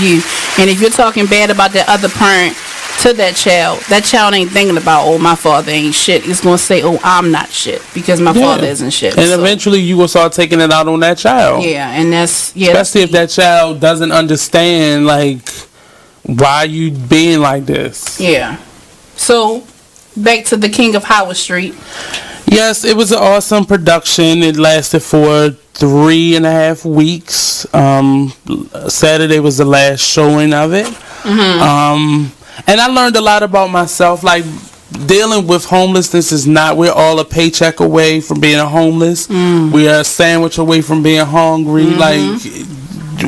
you. And if you're talking bad about that other parent to that child ain't thinking about, oh, my father ain't shit. It's going to say, oh, I'm not shit because my father isn't shit. And eventually you will start taking it out on that child. Yeah, and that's... Especially if that child doesn't understand, like, why you being like this. Yeah. So, back to the King of Howard Street. Yes, it was an awesome production. It lasted for 3.5 weeks. Saturday was the last showing of it. And I learned a lot about myself. Like, dealing with homelessness is not, we're all a paycheck away from being homeless. We are a sandwich away from being hungry. Like,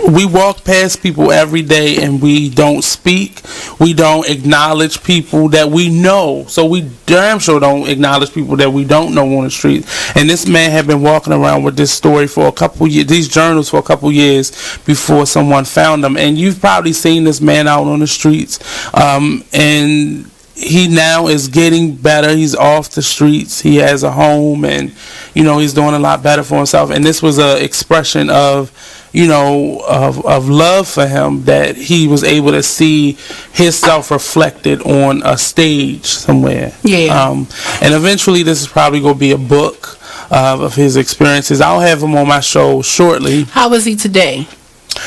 we walk past people every day and we don't speak. We don't acknowledge people that we know. So we damn sure don't acknowledge people that we don't know on the street. And this man had been walking around with this story for a couple years, these journals for a couple years before someone found him. And you've probably seen this man out on the streets. And he now is getting better. He's off the streets. He has a home, and you know, he's doing a lot better for himself. And this was an expression of, you know, of love for him, that he was able to see himself reflected on a stage somewhere. And eventually this is probably going to be a book of his experiences. I'll have him on my show shortly. How is he today?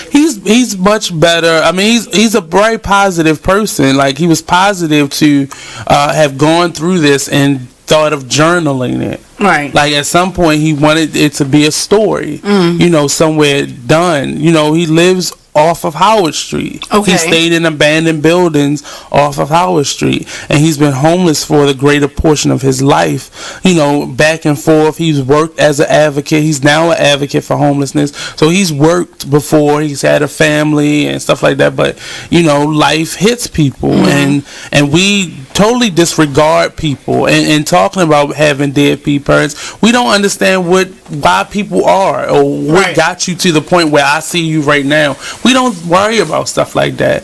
He's much better. I mean, he's a very positive person. Like, he was positive to have gone through this and thought of journaling it. Right. Like, at some point he wanted it to be a story, you know, somewhere done. You know, he lives off of Howard Street. He stayed in abandoned buildings off of Howard Street, and he's been homeless for the greater portion of his life, you know, back and forth. He's worked as an advocate. He's now an advocate for homelessness. So he's worked before. He's had a family and stuff like that, but you know, life hits people, and we totally disregard people. And talking about having deadbeat parents, we don't understand why people are, or what got you to the point where I see you right now. We don't worry about stuff like that.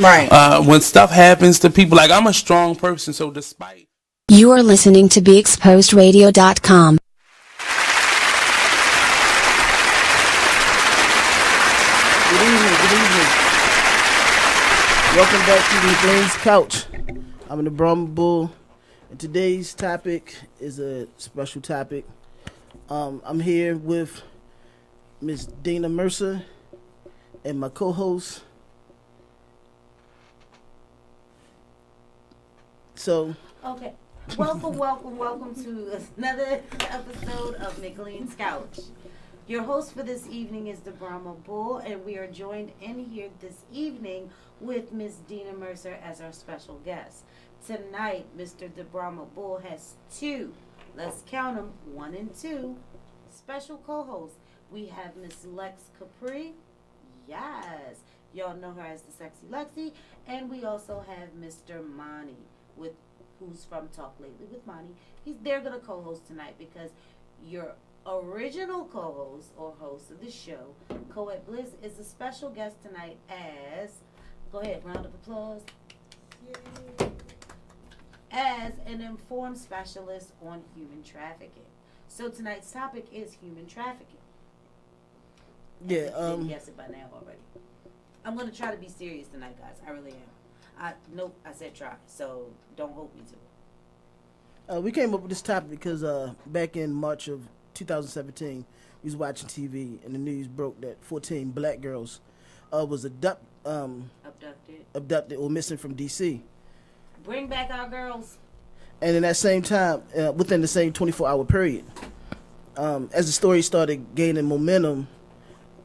When stuff happens to people, like, I'm a strong person, so despite... You are listening to BeExposedRadio.com. Good evening. Welcome back to McClean's Couch. I'm the DaBrahmabull, and today's topic is a special topic. I'm here with Miss Dana Mercer and my co-host. Okay. Welcome to another episode of McClean's Couch. Your host for this evening is DaBrahmabull, and we are joined in here this evening with Miss Dana Mercer as our special guest. Tonight, Mr. DaBrahmabull has two, let's count them, 1 and 2, special co-hosts. We have Miss Lex Capri. Yes, y'all know her as the Sexy Lexi. And we also have Mr. Monny, who's from Talk Lately with Monny. They're going to co-host tonight because your original co-host or host of the show, Bliss, is a special guest tonight as, go ahead, round of applause. Yay. As an informed specialist on human trafficking. So tonight's topic is human trafficking. Yeah, you didn't guess it by now already. I'm going to try to be serious tonight, guys. I really am. Nope, I said try, so don't hold me to it. We came up with this topic because back in March of 2017, we was watching TV and the news broke that 14 black girls was abducted or missing from D.C. Bring back our girls. And in that same time, within the same 24-hour period, as the story started gaining momentum,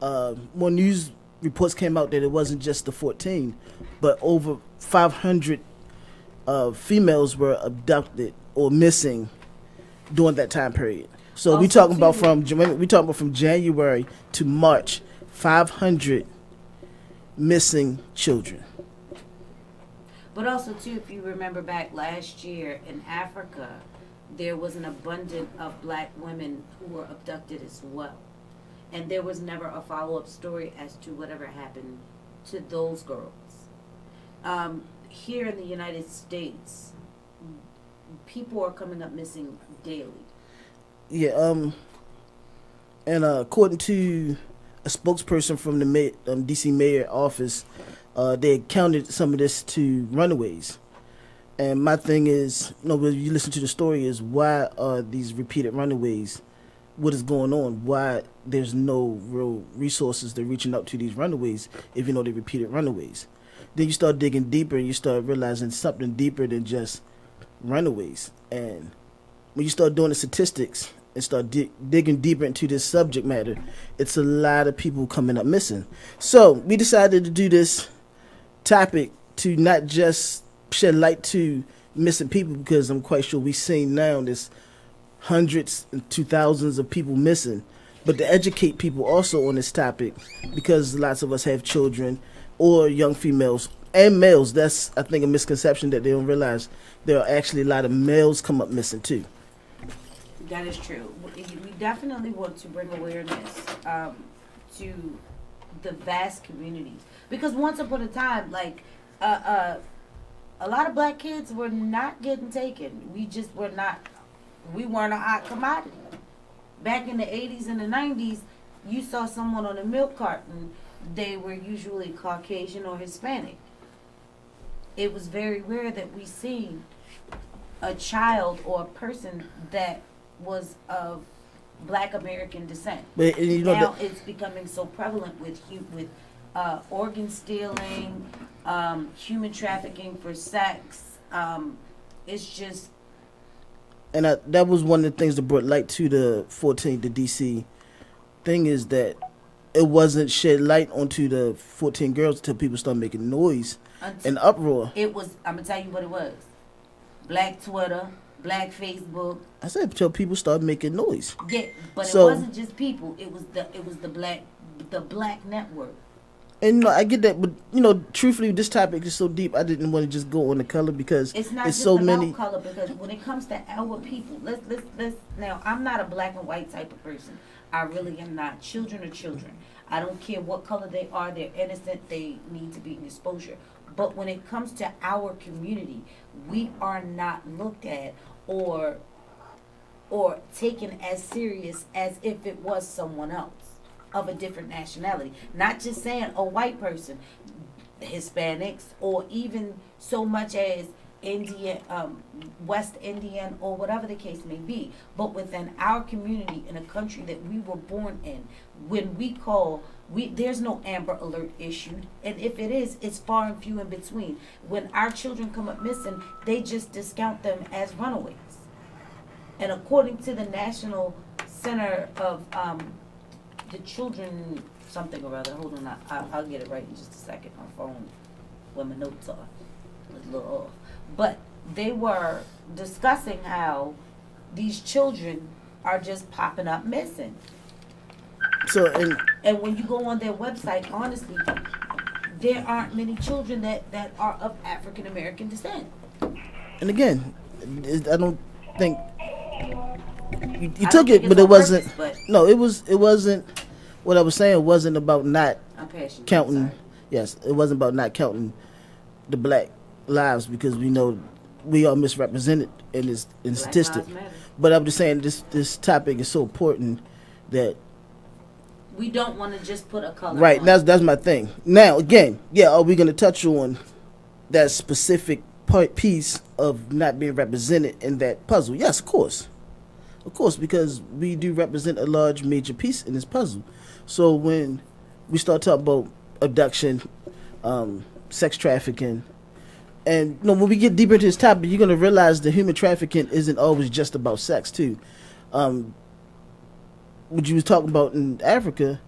more news reports came out that it wasn't just the 14, but over 500 females were abducted or missing during that time period. So we talking about from January to March, 500 missing children. But also, too, if you remember back last year in Africa, there was an abundance of black women who were abducted as well. And there was never a follow-up story as to whatever happened to those girls. Here in the United States, people are coming up missing daily. Yeah, and according to a spokesperson from the D.C. mayor office, they counted some of this to runaways. And my thing is, when you listen to the story, is why are these repeated runaways? What is going on? Why there's no real resources to reaching out to these runaways if you know they're repeated runaways? Then you start digging deeper and you start realizing something deeper than just runaways. And when you start doing the statistics and start digging deeper into this subject matter, it's a lot of people coming up missing. So we decided to do this topic to not just shed light to missing people, because I'm quite sure we've seen now this hundreds to thousands of people missing, but to educate people also on this topic, because lots of us have children or young females and males. That's, I think, a misconception that they don't realize there are actually a lot of males come up missing too. That is true. We definitely want to bring awareness to the vast communities, because once upon a time, like a lot of black kids were not getting taken. We weren't a hot commodity. Back in the 80s and the 90s, you saw someone on a milk carton, they were usually Caucasian or Hispanic. It was very rare that we seen a child or a person that was of Black American descent. But now it's becoming so prevalent with organ stealing, human trafficking for sex. It's just. And that was one of the things that brought light to the 14th, the D.C. thing, is that it wasn't shed light onto the 14 girls until people started making noise and uproar. It was, I'm going to tell you what it was. Black Twitter, Black Facebook. I said until people started making noise. Yeah, but it wasn't just people. It was the black network. And I get that, but truthfully, this topic is so deep. I didn't want to just go on the color, because it's not just so about many color. Because when it comes to our people, let's now. I'm not a black and white type of person. I really am not. Children are children. I don't care what color they are. They're innocent. They need to be in exposure. But when it comes to our community, we are not looked at or taken as serious as if it was someone else of a different nationality. Not just saying a white person, Hispanics, or even so much as Indian, West Indian, or whatever the case may be. But within our community, in a country that we were born in, when we call, there's no Amber Alert issued. And if it is, it's far and few in between. When our children come up missing, they just discount them as runaways. And according to the National Center of the Children something or other, hold on, I'll get it right in just a second. My phone, where my notes are, was a little off. But they were discussing how these children are just popping up missing. So and when you go on their website, honestly, there aren't many children that are of African American descent. And again, I don't think you took it, but it wasn't. No, it wasn't. What I was saying wasn't about not counting. Yes, it wasn't about not counting the black lives, because we know we are misrepresented in statistics. But I'm just saying this topic is so important that we don't want to just put a color. Right, that's my thing. Now again, are we going to touch on that specific piece of not being represented in that puzzle? Yes, of course, because we do represent a large major piece in this puzzle. So when we start talking about abduction, sex trafficking, and when we get deeper into this topic, you're going to realize that human trafficking isn't always just about sex too. What you was talking about in Africa,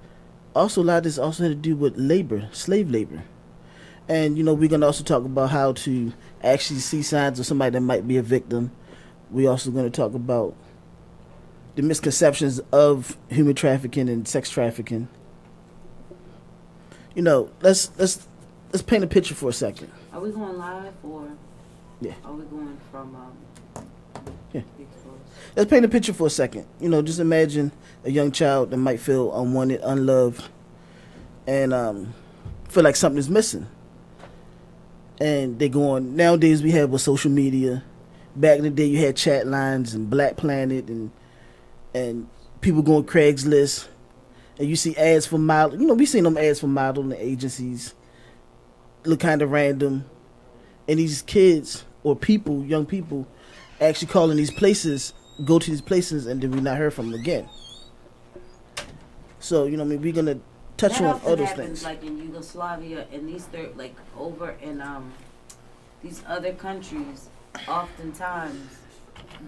also a lot of this also had to do with labor, slave labor. And we're going to also talk about how to actually see signs of somebody that might be a victim. We're also going to talk about the misconceptions of human trafficking and sex trafficking. Let's paint a picture for a second. Are we going live or? Yeah. Are we going from? Yeah. Let's paint a picture for a second. Just imagine a young child that might feel unwanted, unloved, and feel like something is missing. And they go on. Nowadays we have with social media. Back in the day, you had chat lines and Black Planet and people going Craigslist, and you see ads for model. You know, we seen them ads for modeling agencies. Look kind of random, and these kids or people, young people, actually calling these places, go to these places, and then we not heard from them again. So you know, what I mean, we're gonna touch on all those things. Like in Yugoslavia and these like over in these other countries, oftentimes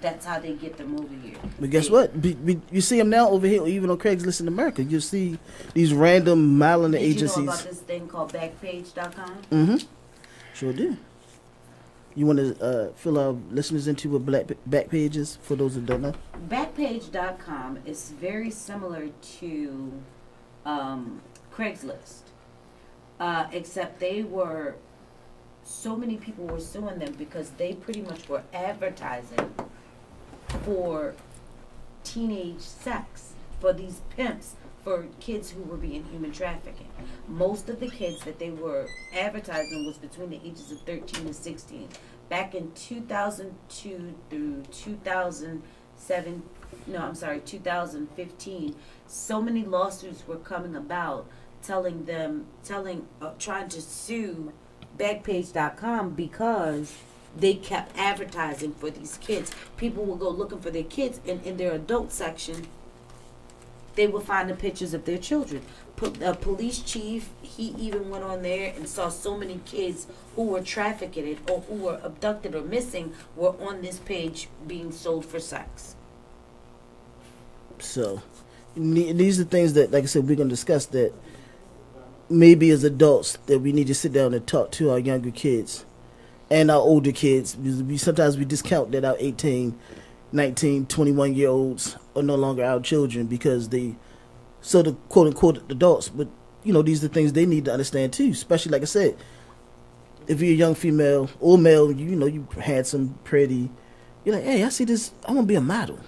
that's how they get them over here. But guess what? You see them now over here, even on Craigslist in America. You see these random modeling agencies. Did you know about this thing called Backpage.com? Mm-hmm. Sure do. You want to fill our listeners into what Backpage is, for those that don't know? Backpage.com is very similar to Craigslist, except so many people were suing them because they pretty much were advertising for teenage sex, for these pimps, for kids who were being human trafficking. Most of the kids that they were advertising was between the ages of 13 and 16. Back in 2002 through 2015, so many lawsuits were coming about trying to sue Backpage.com because they kept advertising for these kids. People would go looking for their kids, and in their adult section, they would find the pictures of their children. A police chief, he even went on there and saw so many kids who were trafficked or who were abducted or missing were on this page being sold for sex. So, these are things that, like I said, we're going to discuss that maybe as adults that we need to sit down and talk to our younger kids and our older kids. Sometimes we discount that our 18, 19, 21-year-olds are no longer our children because they so the quote-unquote adults. But, you know, these are the things they need to understand too, especially, like I said, if you're a young female or male, you know, you handsome, pretty, you're like, hey, I see this, I want to be a model.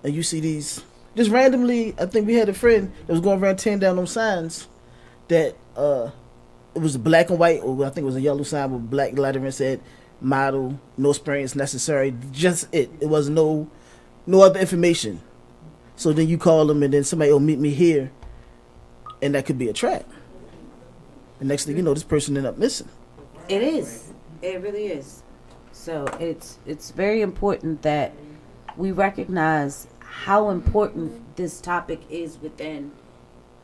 And you see these, just randomly, I think we had a friend that was going around tearing down those signs that it was a black and white, or I think it was a yellow sign with black lettering said model, no experience necessary, just it was no other information. So then you call them and then somebody will meet me here, and that could be a trap. The next thing you know, this person ended up missing. It is. It really is. So it's very important that we recognize how important this topic is within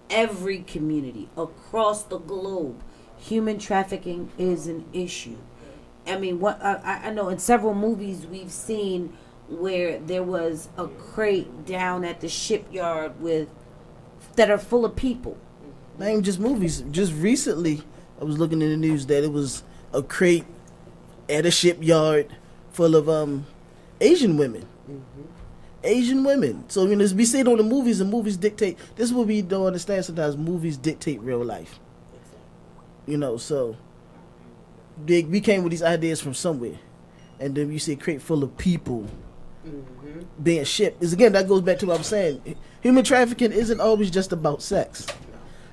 every community across the globe. Human trafficking is an issue. I mean, I know in several movies we've seen where there was a crate down at the shipyard that are full of people. Not even just movies. Just recently, I was looking in the news that it was a crate at a shipyard full of Asian women. Mm-hmm. Asian women. So, you know, we see it on the movies, and movies dictate. This is what we don't understand sometimes. Movies dictate real life. You know, so we came with these ideas from somewhere. And then you see a crate full of people being shipped. Is again, that goes back to what I was saying. Human trafficking isn't always just about sex.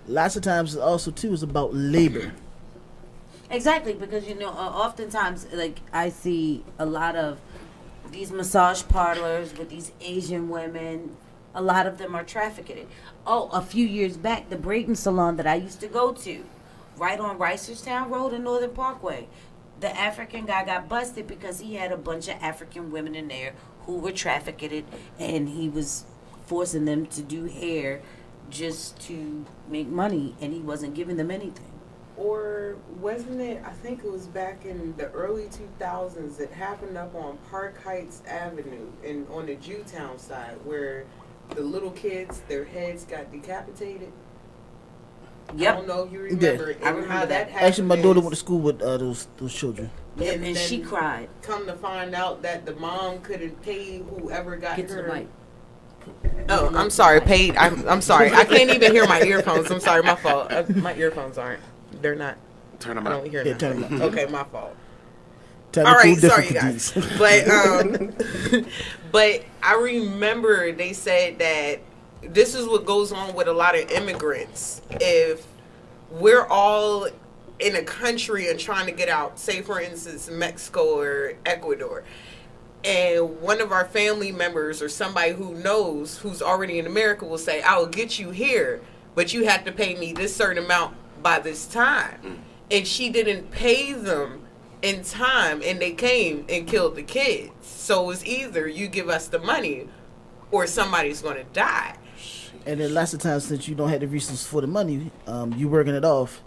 Lots of times, also, too, is about labor. Exactly, because, you know, oftentimes, like, I see a lot of these massage parlors with these Asian women. A lot of them are trafficked. Oh, a few years back, the braiding salon that I used to go to, right on Reisterstown Road and Northern Parkway, the African guy got busted because he had a bunch of African women in there who were trafficked, and he was forcing them to do hair just to make money, and he wasn't giving them anything. Or wasn't it, I think it was back in the early 2000s, it happened up on Park Heights Avenue and on the Jewtown side where the little kids, their heads got decapitated? Yep. I don't know if you remember. I remember how that happened. Actually, my daughter went to school with those children. Yep, and she cried. Come to find out that the mom couldn't pay whoever got Get to the her. mic. Oh, I'm sorry. Paid. I'm sorry. I can't even hear my earphones. I'm sorry. My fault. My earphones aren't. They're not. Turn them I up. don't hear Yeah, nothing. turn them up. Okay, my fault. All right, sorry you guys. But but I remember they said that this is what goes on with a lot of immigrants. If we're all in a country and trying to get out, say for instance Mexico or Ecuador, and one of our family members or somebody who knows who's already in America will say, I will get you here, but you have to pay me this certain amount by this time. And she didn't pay them in time, and they came and killed the kids. So it was either you give us the money or somebody's going to die. And then lots of times, since you don't have the resources for the money, you're working it off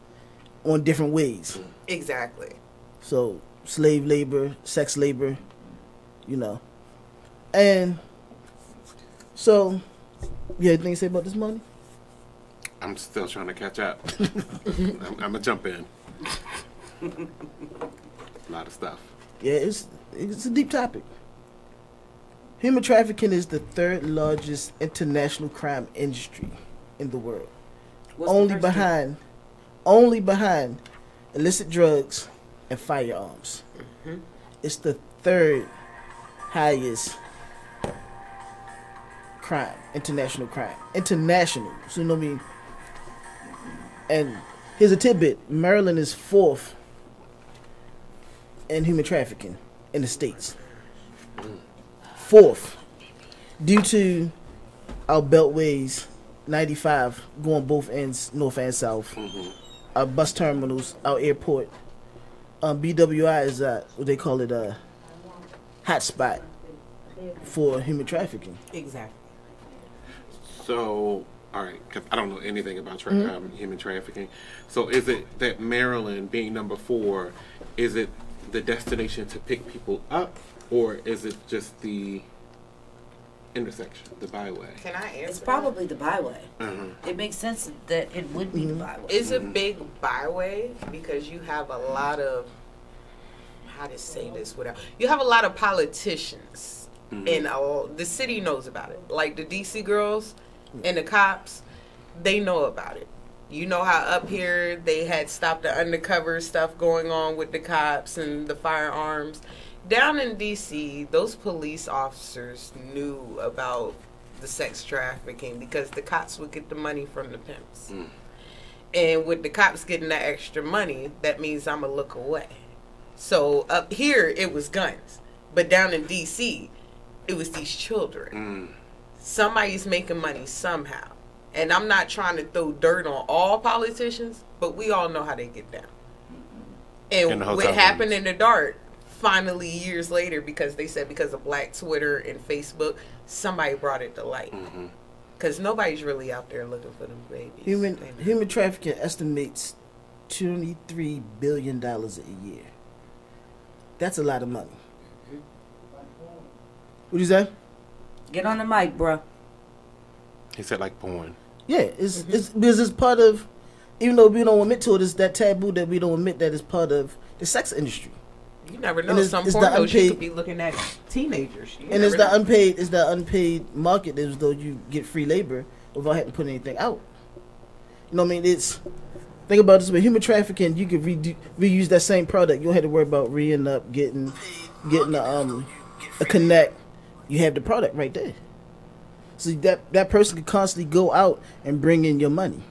on different ways. Exactly. So slave labor, sex labor, you know. And so, you have anything to say about this, Money? I'm still trying to catch up. I'm going to jump in. A lot of stuff. Yeah, it's a deep topic. Human trafficking is the third largest international crime industry in the world. Only behind illicit drugs and firearms. It's the third highest crime, international crime. International. So you know what I mean? And here's a tidbit. Maryland is fourth in human trafficking in the States. Fourth. Due to our beltways, 95 going both ends, north and south. Our bus terminals, our airport. BWI is what they call it, a hot spot for human trafficking. Exactly. So, all right, because I don't know anything about human trafficking. So is it that Maryland, being number 4, is it the destination to pick people up, or is it just the intersection, the byway? Can I answer? It's probably the byway. It makes sense that it would be the byway. It's a big byway because you have a lot of, how to say this without, you have a lot of politicians, and the city knows about it. Like the DC girls and the cops, they know about it. You know how up here they had stopped the undercover stuff going on with the cops and the firearms. Down in D.C., those police officers knew about the sex trafficking because the cops would get the money from the pimps. And with the cops getting that extra money, that means I'm going to look away. So up here, it was guns. But down in D.C., it was these children. Somebody's making money somehow. And I'm not trying to throw dirt on all politicians, but we all know how they get down. And what happened in the dark, finally years later, because they said because of Black Twitter and Facebook, somebody brought it to light. Because nobody's really out there looking for them babies. Human trafficking estimates $23 billion a year. That's a lot of money. What you say? Get on the mic, bro. He said like porn. Yeah, it's because it's part of, even though we don't admit to it, it's that taboo that we don't admit that it's part of the sex industry. You never know. Some pornos you could be looking at teenagers. And it's the unpaid market, as though you get free labor without having to put anything out. You know what I mean? Think about this: with human trafficking, you could reuse that same product. You don't have to worry about re-ing up, getting a connect. You have the product right there. So that person could constantly go out and bring in your money.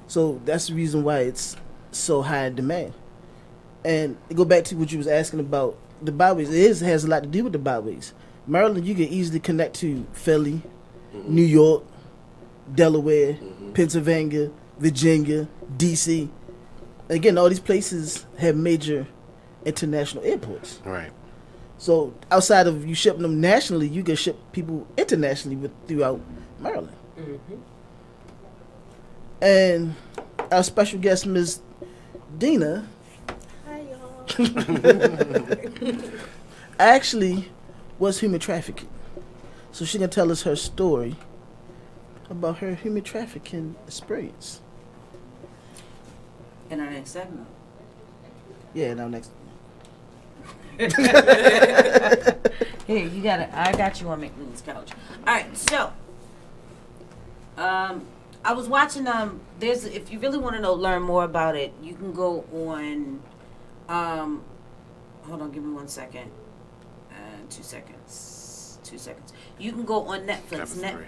So that's the reason why it's so high in demand. And to go back to what you was asking about the byways, has a lot to do with the byways. Maryland, you can easily connect to Philly, New York, Delaware, Pennsylvania, Virginia, D.C. Again, all these places have major international airports. Right. So outside of you shipping them nationally, you can ship people internationally throughout Maryland. And our special guest, Ms. Dina, Hi, y'all. actually was human trafficking. So she can tell us her story about her human trafficking experience. In our next segment. Yeah, in our next. Here, you got it. I got you on McClean's couch. All right, so I was watching. There's, if you really want to learn more about it, you can go on. Hold on, give me 1 second. 2 seconds. 2 seconds. You can go on Netflix.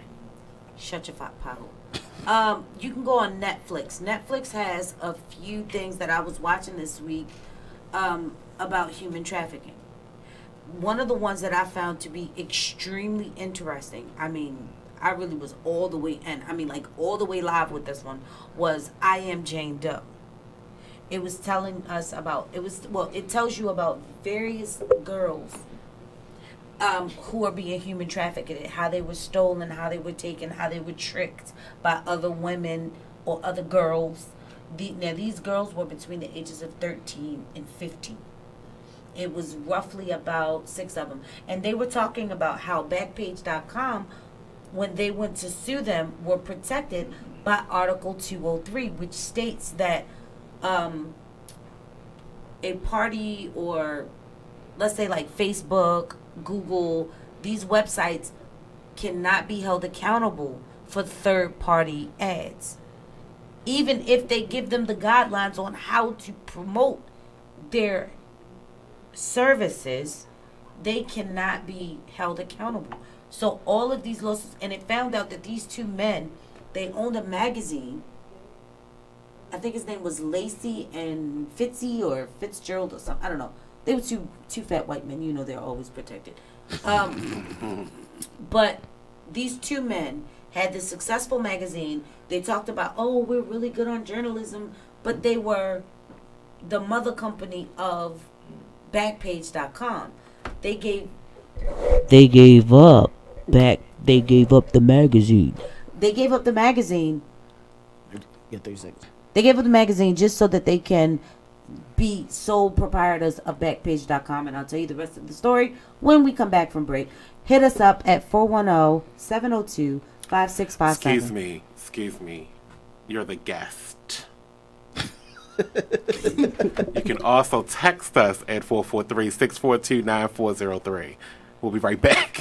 Shut your pot hole. You can go on Netflix. Netflix has a few things that I was watching this week about human trafficking. one of the ones that I found to be extremely interesting, I mean, I really was all the way in. I mean, like, all the way live with this one, was I Am Jane Doe. It was telling us about, it tells you about various girls who are being human trafficked, how they were stolen, how they were taken, how they were tricked by other women or other girls. Now, these girls were between the ages of 13 and 15. It was roughly about 6 of them. And they were talking about how Backpage.com, when they went to sue them, were protected by Article 203, which states that a party, or let's say like Facebook, Google, these websites cannot be held accountable for third-party ads. Even if they give them the guidelines on how to promote their services, they cannot be held accountable. So all of these lawsuits, and it found out that these two men, they owned a magazine. I think his name was Lacey and Fitzy or Fitzgerald or something. I don't know. They were two fat white men. You know, they're always protected. But these two men had this successful magazine. They talked about, oh, we're really good on journalism, but they were the mother company of Backpage.com. They gave up the magazine. They gave up the magazine. Get 30 seconds. They gave up the magazine just so that they can be sole proprietors of Backpage.com, and I'll tell you the rest of the story when we come back from break. Hit us up at 410-702-5657. Excuse me. You're the guest. You can also text us at 443-642-9403. We'll be right back.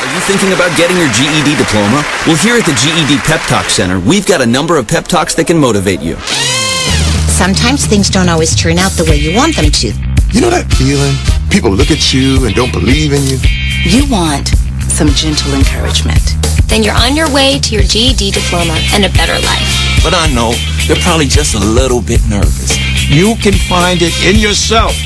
Are you thinking about getting your GED diploma? Well, here at the GED Pep Talk Center, we've got a number of pep talks that can motivate you. Sometimes things don't always turn out the way you want them to. You know that feeling? People look at you and don't believe in you. You want some gentle encouragement. Then you're on your way to your GED diploma and a better life. But I know they're probably just a little bit nervous. You can find it in yourself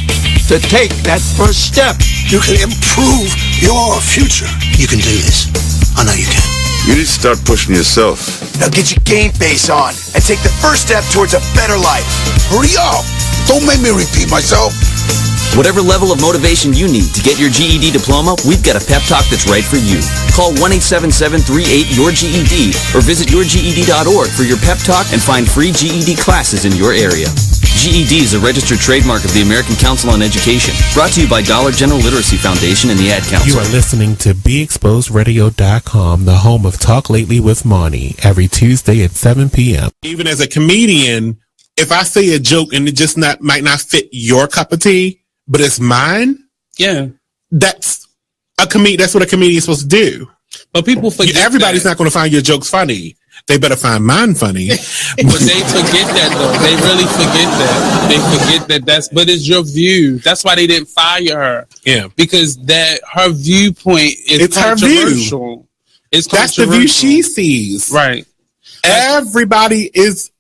to take that first step. You can improve your future. You can do this. I know you can. You need to start pushing yourself. Now get your game face on and take the first step towards a better life. Hurry up. Don't make me repeat myself. Whatever level of motivation you need to get your GED diploma, we've got a pep talk that's right for you. Call 1-877-38-YOUR-GED or visit yourged.org for your pep talk and find free GED classes in your area. GED is a registered trademark of the American Council on Education. Brought to you by Dollar General Literacy Foundation and the Ad Council. You are listening to BeExposedRadio.com, the home of Talk Lately with Monny, every Tuesday at 7 p.m. Even as a comedian, if I say a joke and it just might not fit your cup of tea, but it's mine, that's what a comedian is supposed to do. But people forget everybody's not going to find your jokes funny. They better find mine funny. But they forget that, though. They really forget that. They forget that but it's your view. That's why they didn't fire her. Yeah. Because her viewpoint is controversial. Her view. That's the view she sees. Right. Everybody is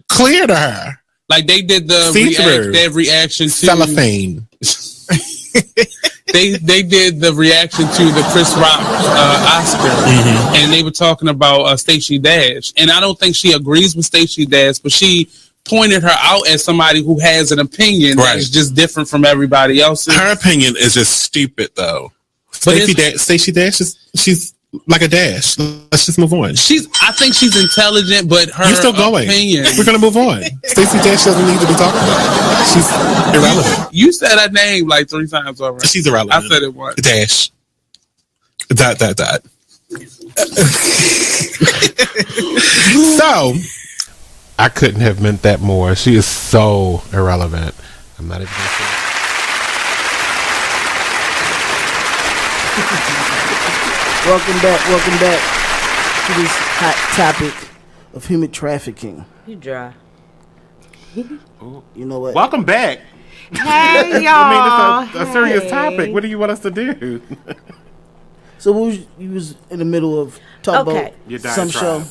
clear to her. Like they did the reaction to cellophane. They did the reaction to the Chris Rock Oscar, and they were talking about Stacey Dash, and I don't think she agrees with Stacey Dash, but she pointed her out as somebody who has an opinion that's just different from everybody else's. Her opinion is just stupid, though. Stacey Dash she's like a dash. Let's just move on. I think she's intelligent, but her You're still going. opinion. We're gonna move on. Stacey Dash doesn't need to be talked about. She's irrelevant. You said her name like 3 times already. She's irrelevant. I said it once. Dash. Dot. So I couldn't have meant that more. She is so irrelevant. I'm not even gonna say it. Welcome back to this hot topic of human trafficking. You dry. You know what? Welcome back. Hey, y'all. I mean, it's a serious topic. What do you want us to do? So you was in the middle of talking about some show.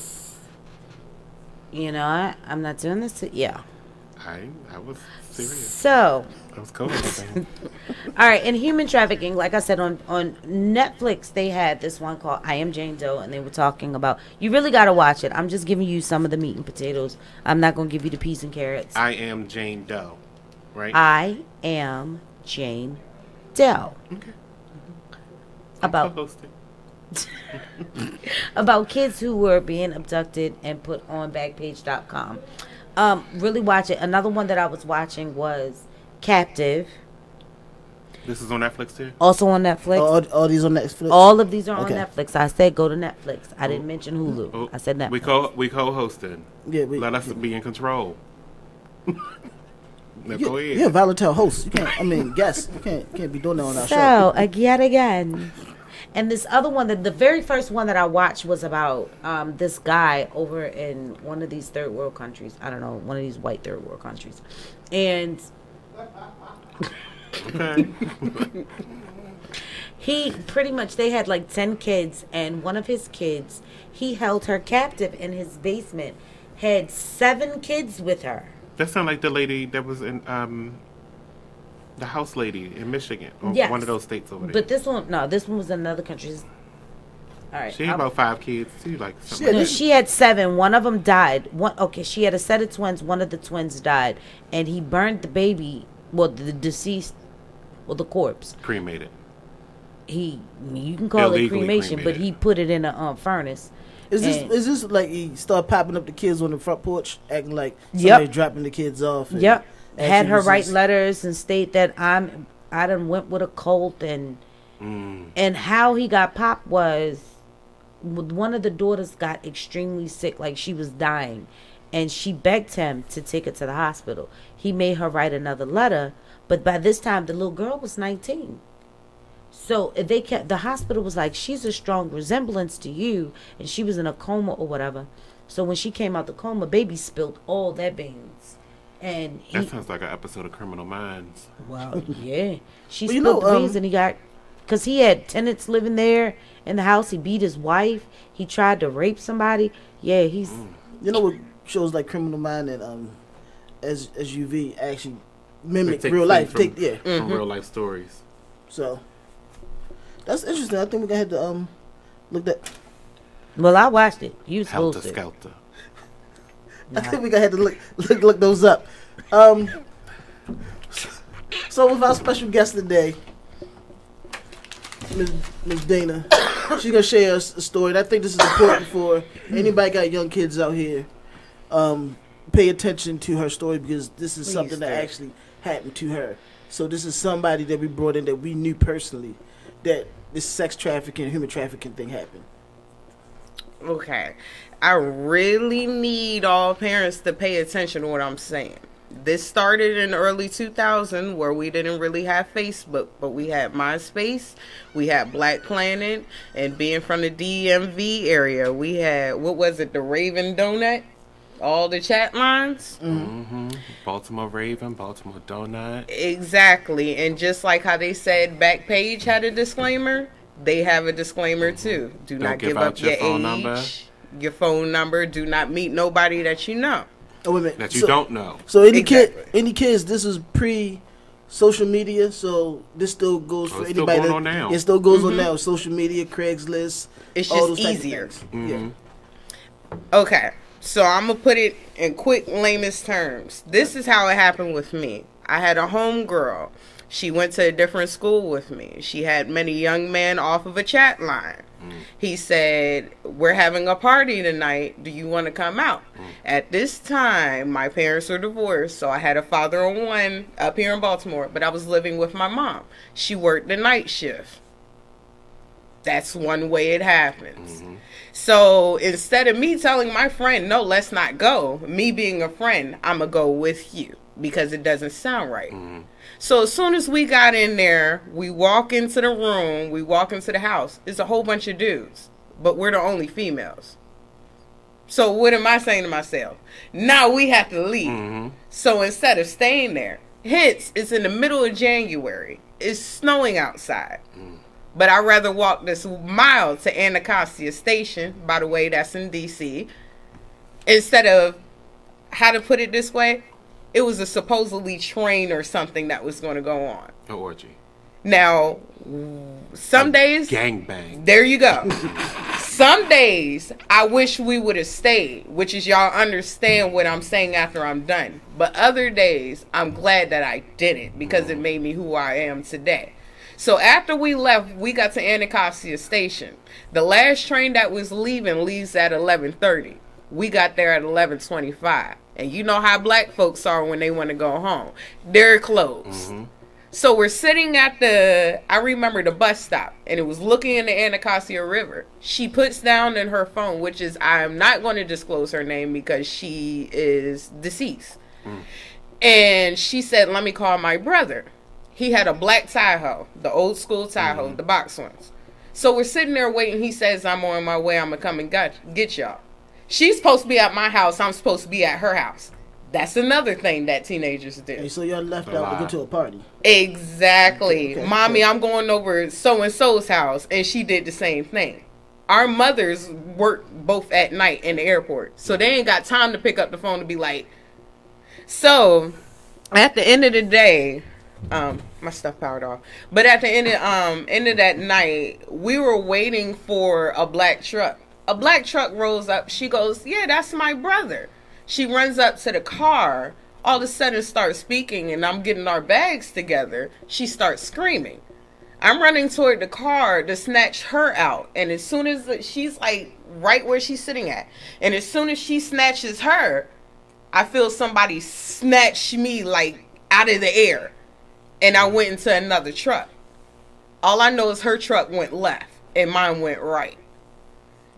You know what? I'm not doing this. I was serious. So, I was co-hosting. all right, in human trafficking, like I said, on Netflix, they had this one called I Am Jane Doe, and they were talking about, you really got to watch it. I'm just giving you some of the meat and potatoes. I'm not going to give you the peas and carrots. I Am Jane Doe, right? I Am Jane Doe. Okay. About about kids who were being abducted and put on Backpage.com. Really watch it. Another one that I was watching was Captive. This is on Netflix too? Also on Netflix. All these on Netflix? All of these are on Okay. Netflix. I said go to Netflix. I didn't mention Hulu. I said Netflix. We co-hosting. Yeah, let us be in control. Now, go ahead. You're a volatile host. You can't. I mean, guess you can't be doing that on our show. So yet again, and this other one, the very first one that I watched was about this guy over in one of these third world countries. I don't know, one of these white third world countries, and okay. he pretty much, they had like 10 kids, and one of his kids, he held her captive in his basement, had 7 kids with her. That sounds like the lady that was in the house lady in Michigan, or Yes. one of those states over there. But this one was in another country. All right, She had about 5 kids too, like something. No, she had 7. One of them died. She had a set of twins. One of the twins died, and he burned the baby. Well, the deceased, the corpse. Cremated. You can call it Illegally cremation, but cremated. he put it in a furnace. Is this like he started popping up the kids on the front porch, acting like somebody dropping the kids off? And Yep. Had her write resist? letters and state that I done went with a cult, and how he got popped was one of the daughters got extremely sick, like she was dying, and she begged him to take her to the hospital. He made her write another letter, but by this time the little girl was 19. So the hospital was like, she's a strong resemblance to you, and she was in a coma or whatever. So when she came out the coma, baby spilled all that beans. And that sounds like an episode of Criminal Minds. Wow, yeah. She Well, spilled the beans, and he got, because he had tenants living there in the house. He beat his wife. He tried to rape somebody. Yeah, he's. You know what shows like Criminal Mind and SUV actually mimic They take real life. things Take from real life stories. So that's interesting. I think we're gonna have to look that. Well, I watched it. You was supposed Helter to. Skelter. I think we're gonna have to look those up. So with our special guest today, Ms. Dana, she's gonna share us a story. And I think this is important for anybody got young kids out here. Pay attention to her story, because this is something that actually happened to her. So this is somebody that we brought in that we knew personally, that this sex trafficking, human trafficking thing happened. Okay. I really need all parents to pay attention to what I'm saying. This started in early 2000, where we didn't really have Facebook, but we had MySpace, we had Black Planet, and being from the DMV area, we had, what was it, the Raven Donut? All the chat lines. Mm-hmm. Baltimore Raven, Baltimore Donut. Exactly. And just like how they said Backpage had a disclaimer, they have a disclaimer too. Do not give up your phone age, number. your phone number. Do not meet nobody that you know. Oh, wait a minute. That you don't know. So any kids, this is pre-social media, so this still goes for it's still anybody. going on now. It still goes on now. Social media, Craigslist. It's all just those types of easier. things. Yeah. Okay, so I'm gonna put it in quick, lamest terms. This is how it happened with me. I had a homegirl. She went to a different school with me. She had many young men off of a chat line. He said, we're having a party tonight. Do you want to come out? At this time, my parents were divorced, so I had a father on one up here in Baltimore, but I was living with my mom. She worked the night shift. That's one way it happens. So instead of me telling my friend, no, let's not go, me being a friend, I'm going to go with you because it doesn't sound right. So as soon as we got in there, we walk into the room, we walk into the house. It's a whole bunch of dudes, but we're the only females. So what am I saying to myself? Now we have to leave. So instead of staying there, hence it's in the middle of January. It's snowing outside. But I'd rather walk this mile to Anacostia Station, by the way, that's in D.C., instead of, how to put it this way, It was a supposedly train or something that was going to go on. An orgy. Now, some days... Gangbang. There you go. Some days, I wish we would have stayed, which is y'all understand what I'm saying after I'm done. But other days, I'm glad that I didn't because it made me who I am today. So after we left, we got to Anacostia Station. The last train that was leaving leaves at 11:30. We got there at 11:25. And you know how black folks are when they want to go home. They're closed. So we're sitting at I remember the bus stop, and it was looking in the Anacostia River. She puts down in her phone, which is, I'm not going to disclose her name because she is deceased. And she said, let me call my brother. He had a black Tahoe, the old school Tahoe, the box ones. So we're sitting there waiting. He says, I'm on my way. I'm going to come and get y'all. She's supposed to be at my house. I'm supposed to be at her house. That's another thing that teenagers do. Hey, so y'all left out to go to a party. Exactly. Okay. Mommy, I'm going over so-and-so's house, and she did the same thing. Our mothers work both at night in the airport, so they ain't got time to pick up the phone to be like. So, at the end of the day, my stuff powered off. But at the end of that night, we were waiting for a black truck. A black truck rolls up. She goes, yeah, that's my brother. She runs up to the car. All of a sudden starts speaking, and I'm getting our bags together. She starts screaming. I'm running toward the car to snatch her out. And as soon as she's like right where she's sitting at. And as soon as she snatches her, I feel somebody snatch me like out of the air. And I went into another truck. All I know is her truck went left and mine went right.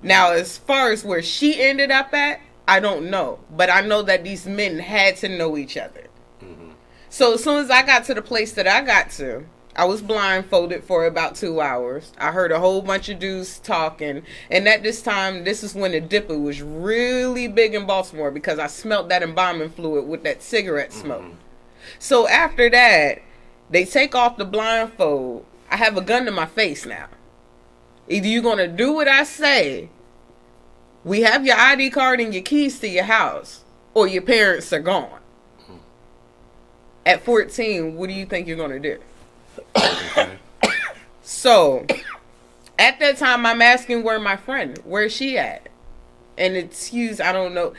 Now, as far as where she ended up at, I don't know. But I know that these men had to know each other. So as soon as I got to the place that I got to, I was blindfolded for about 2 hours. I heard a whole bunch of dudes talking. And at this time, this is when the Dipper was really big in Baltimore because I smelled that embalming fluid with that cigarette smoke. So after that, they take off the blindfold. I have a gun to my face now. Either you're going to do what I say, we have your ID card and your keys to your house, or your parents are gone. At 14, what do you think you're going to do? So, at that time, I'm asking where my friend, where's she at? And excuse, I don't know.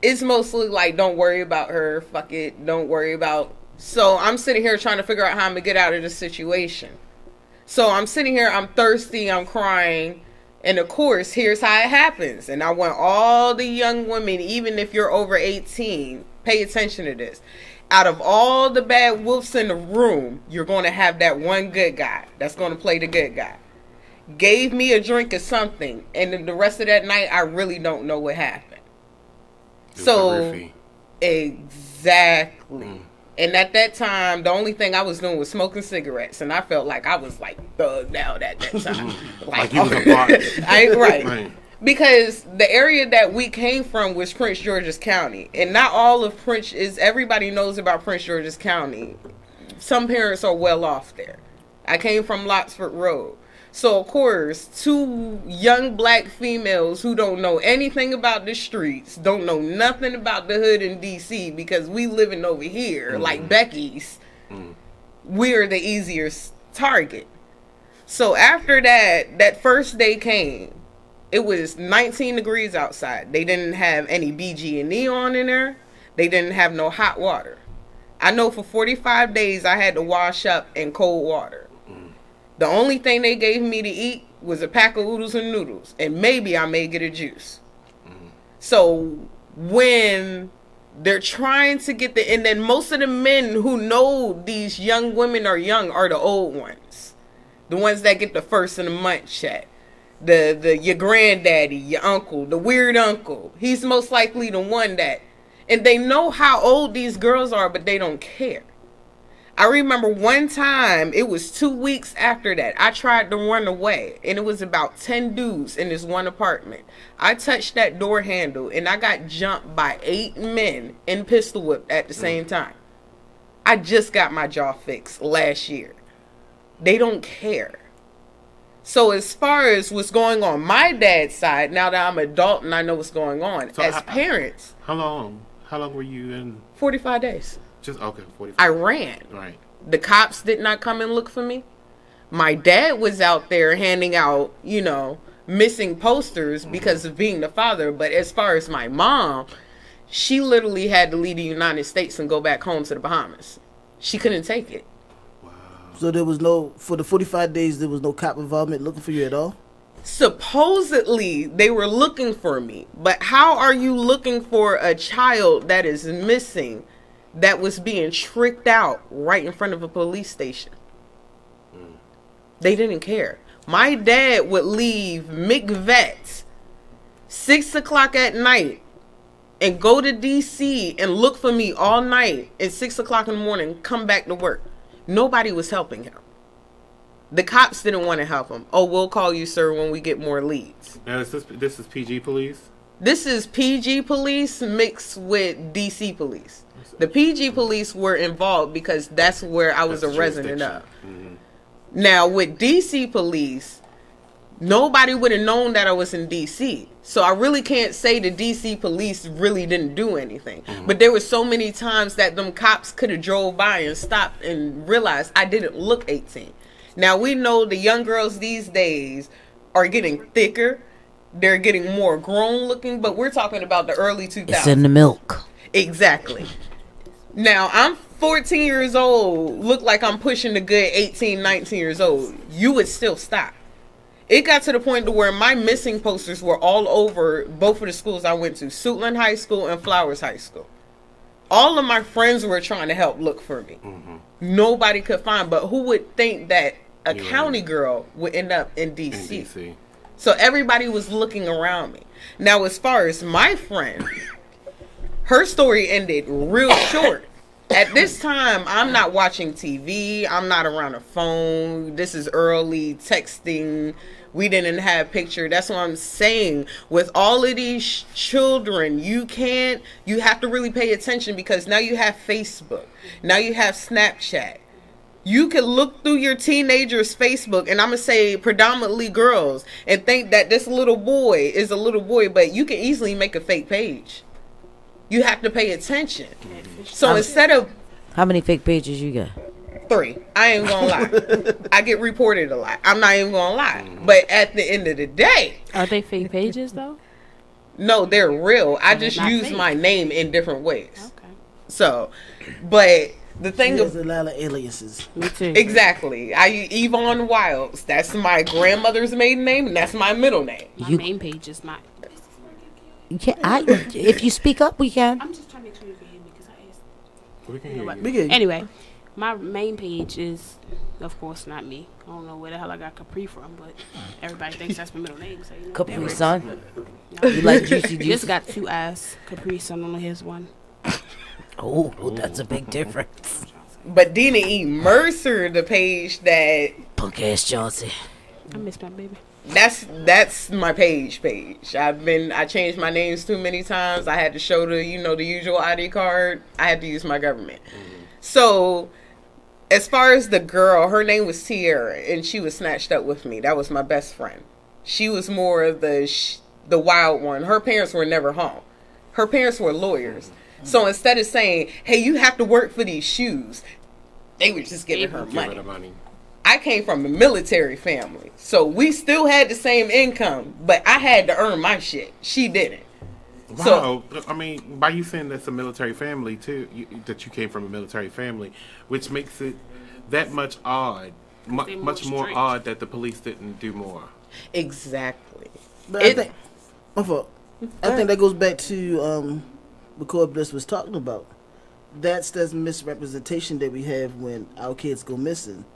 It's mostly like, don't worry about her, fuck it, don't worry about. So, I'm sitting here trying to figure out how I'm going to get out of this situation. So, I'm sitting here, I'm thirsty, I'm crying. And of course, here's how it happens. And I want all the young women, even if you're over 18, pay attention to this. Out of all the bad wolves in the room, you're going to have that one good guy that's going to play the good guy. Gave me a drink or something, and then the rest of that night, I really don't know what happened. So, exactly. And at that time, the only thing I was doing was smoking cigarettes, and I felt like I was like thugged out at that time. Like you was a part. Right. Because the area that we came from was Prince George's County. And not all of Prince is, everybody knows about Prince George's County. Some parents are well off there. I came from Lotsford Road. So, of course, two young black females who don't know anything about the streets, don't know nothing about the hood in D.C. because we living over here, like Becky's, we're the easiest target. So, after that first day came. It was 19 degrees outside. They didn't have any BG&E on in there. They didn't have no hot water. I know for 45 days I had to wash up in cold water. The only thing they gave me to eat was a pack of oodles and noodles. And maybe I may get a juice. So when they're trying to get and then most of the men who know these young women are young are the old ones. The ones that get the first of the month check. Your granddaddy, your uncle, the weird uncle. He's most likely the one that, and they know how old these girls are, but they don't care. I remember one time, it was 2 weeks after that, I tried to run away, and it was about 10 dudes in this one apartment. I touched that door handle, and I got jumped by 8 men and pistol whipped at the same time. I just got my jaw fixed last year. They don't care. So as far as what's going on my dad's side, now that I'm an adult and I know what's going on, so as parents. How long How long were you in? 45 days. Just okay, 45. I ran. Right. The cops did not come and look for me. My dad was out there handing out, you know, missing posters because of being the father. But as far as my mom, she literally had to leave the United States and go back home to the Bahamas. She couldn't take it. So there was no, for the 45 days, there was no cop involvement looking for you at all? Supposedly, they were looking for me. But how are you looking for a child that is missing that was being tricked out right in front of a police station? They didn't care. My dad would leave McVets 6 o'clock at night and go to D.C. and look for me all night at 6 o'clock in the morning, come back to work. Nobody was helping him. The cops didn't want to help him. Oh, we'll call you, sir, when we get more leads. Now, this is PG police? This is PG police mixed with DC police. The PG police were involved because that's where I was a resident of. Mm-hmm. Now, with DC police, nobody would have known that I was in DC. So I really can't say the DC police really didn't do anything. Mm-hmm. But there were so many times that them cops could have drove by and stopped and realized I didn't look 18. Now, we know the young girls these days are getting thicker. They're getting more grown looking, but we're talking about the early 2000s. It's in the milk. Exactly. Now, I'm 14 years old, look like I'm pushing the good 18, 19 years old. You would still stop. It got to the point to where my missing posters were all over both of the schools I went to, Suitland High School and Flowers High School. All of my friends were trying to help look for me. Mm-hmm. Nobody could find, but who would think that a county girl would end up in DC? So everybody was looking around me. Now, as far as my friend, her story ended real short. At this time, I'm not watching TV. I'm not around a phone. This is early texting. We didn't have picture. That's what I'm saying. With all of these children, you have to really pay attention because now you have Facebook. Now you have Snapchat. You can look through your teenager's Facebook, and I'm going to say predominantly girls, and think that this little boy is a little boy, but you can easily make a fake page. You have to pay attention. So instead of... How many fake pages you got? 3. I ain't gonna lie. I get reported a lot. I'm not even gonna lie. But at the end of the day... Are they fake pages, though? No, they're real. I just use my name in different ways. Okay. So, but... The thing There's a lot of aliases. Me too. Exactly. I Yvonne Wilds. That's my grandmother's maiden name, and that's my middle name. My main page is not. If you speak up, we can. I'm just trying to make sure you can hear me because I asked. We can hear you. Anyway, my main page is, of course, not me. I don't know where the hell I got Capri from, but everybody thinks that's my middle name. So, you know, Capri Sun. No. You like juicy juice? This got 2 eyes. Capri Sun on his one. Oh, that's a big difference. But Dina E. Mercer, the page that punk ass Johnson. I miss my baby. That's my page. I changed my names too many times. I had to show the usual ID card. I had to use my government. Mm-hmm. So as far as the girl, her name was Tierra, and she was snatched up with me. That was my best friend. She was more of the wild one. Her parents were never home. Her parents were lawyers. So instead of saying, hey, you have to work for these shoes, they were just giving her money. I came from a military family, so we still had the same income, but I had to earn my shit. She didn't. Wow. So, I mean, by you saying that's a military family, too, that you came from a military family, which makes it that much odd, much more odd that the police didn't do more. Exactly. But I think that goes back to... what Bliss was talking about. That's misrepresentation that we have when our kids go missing.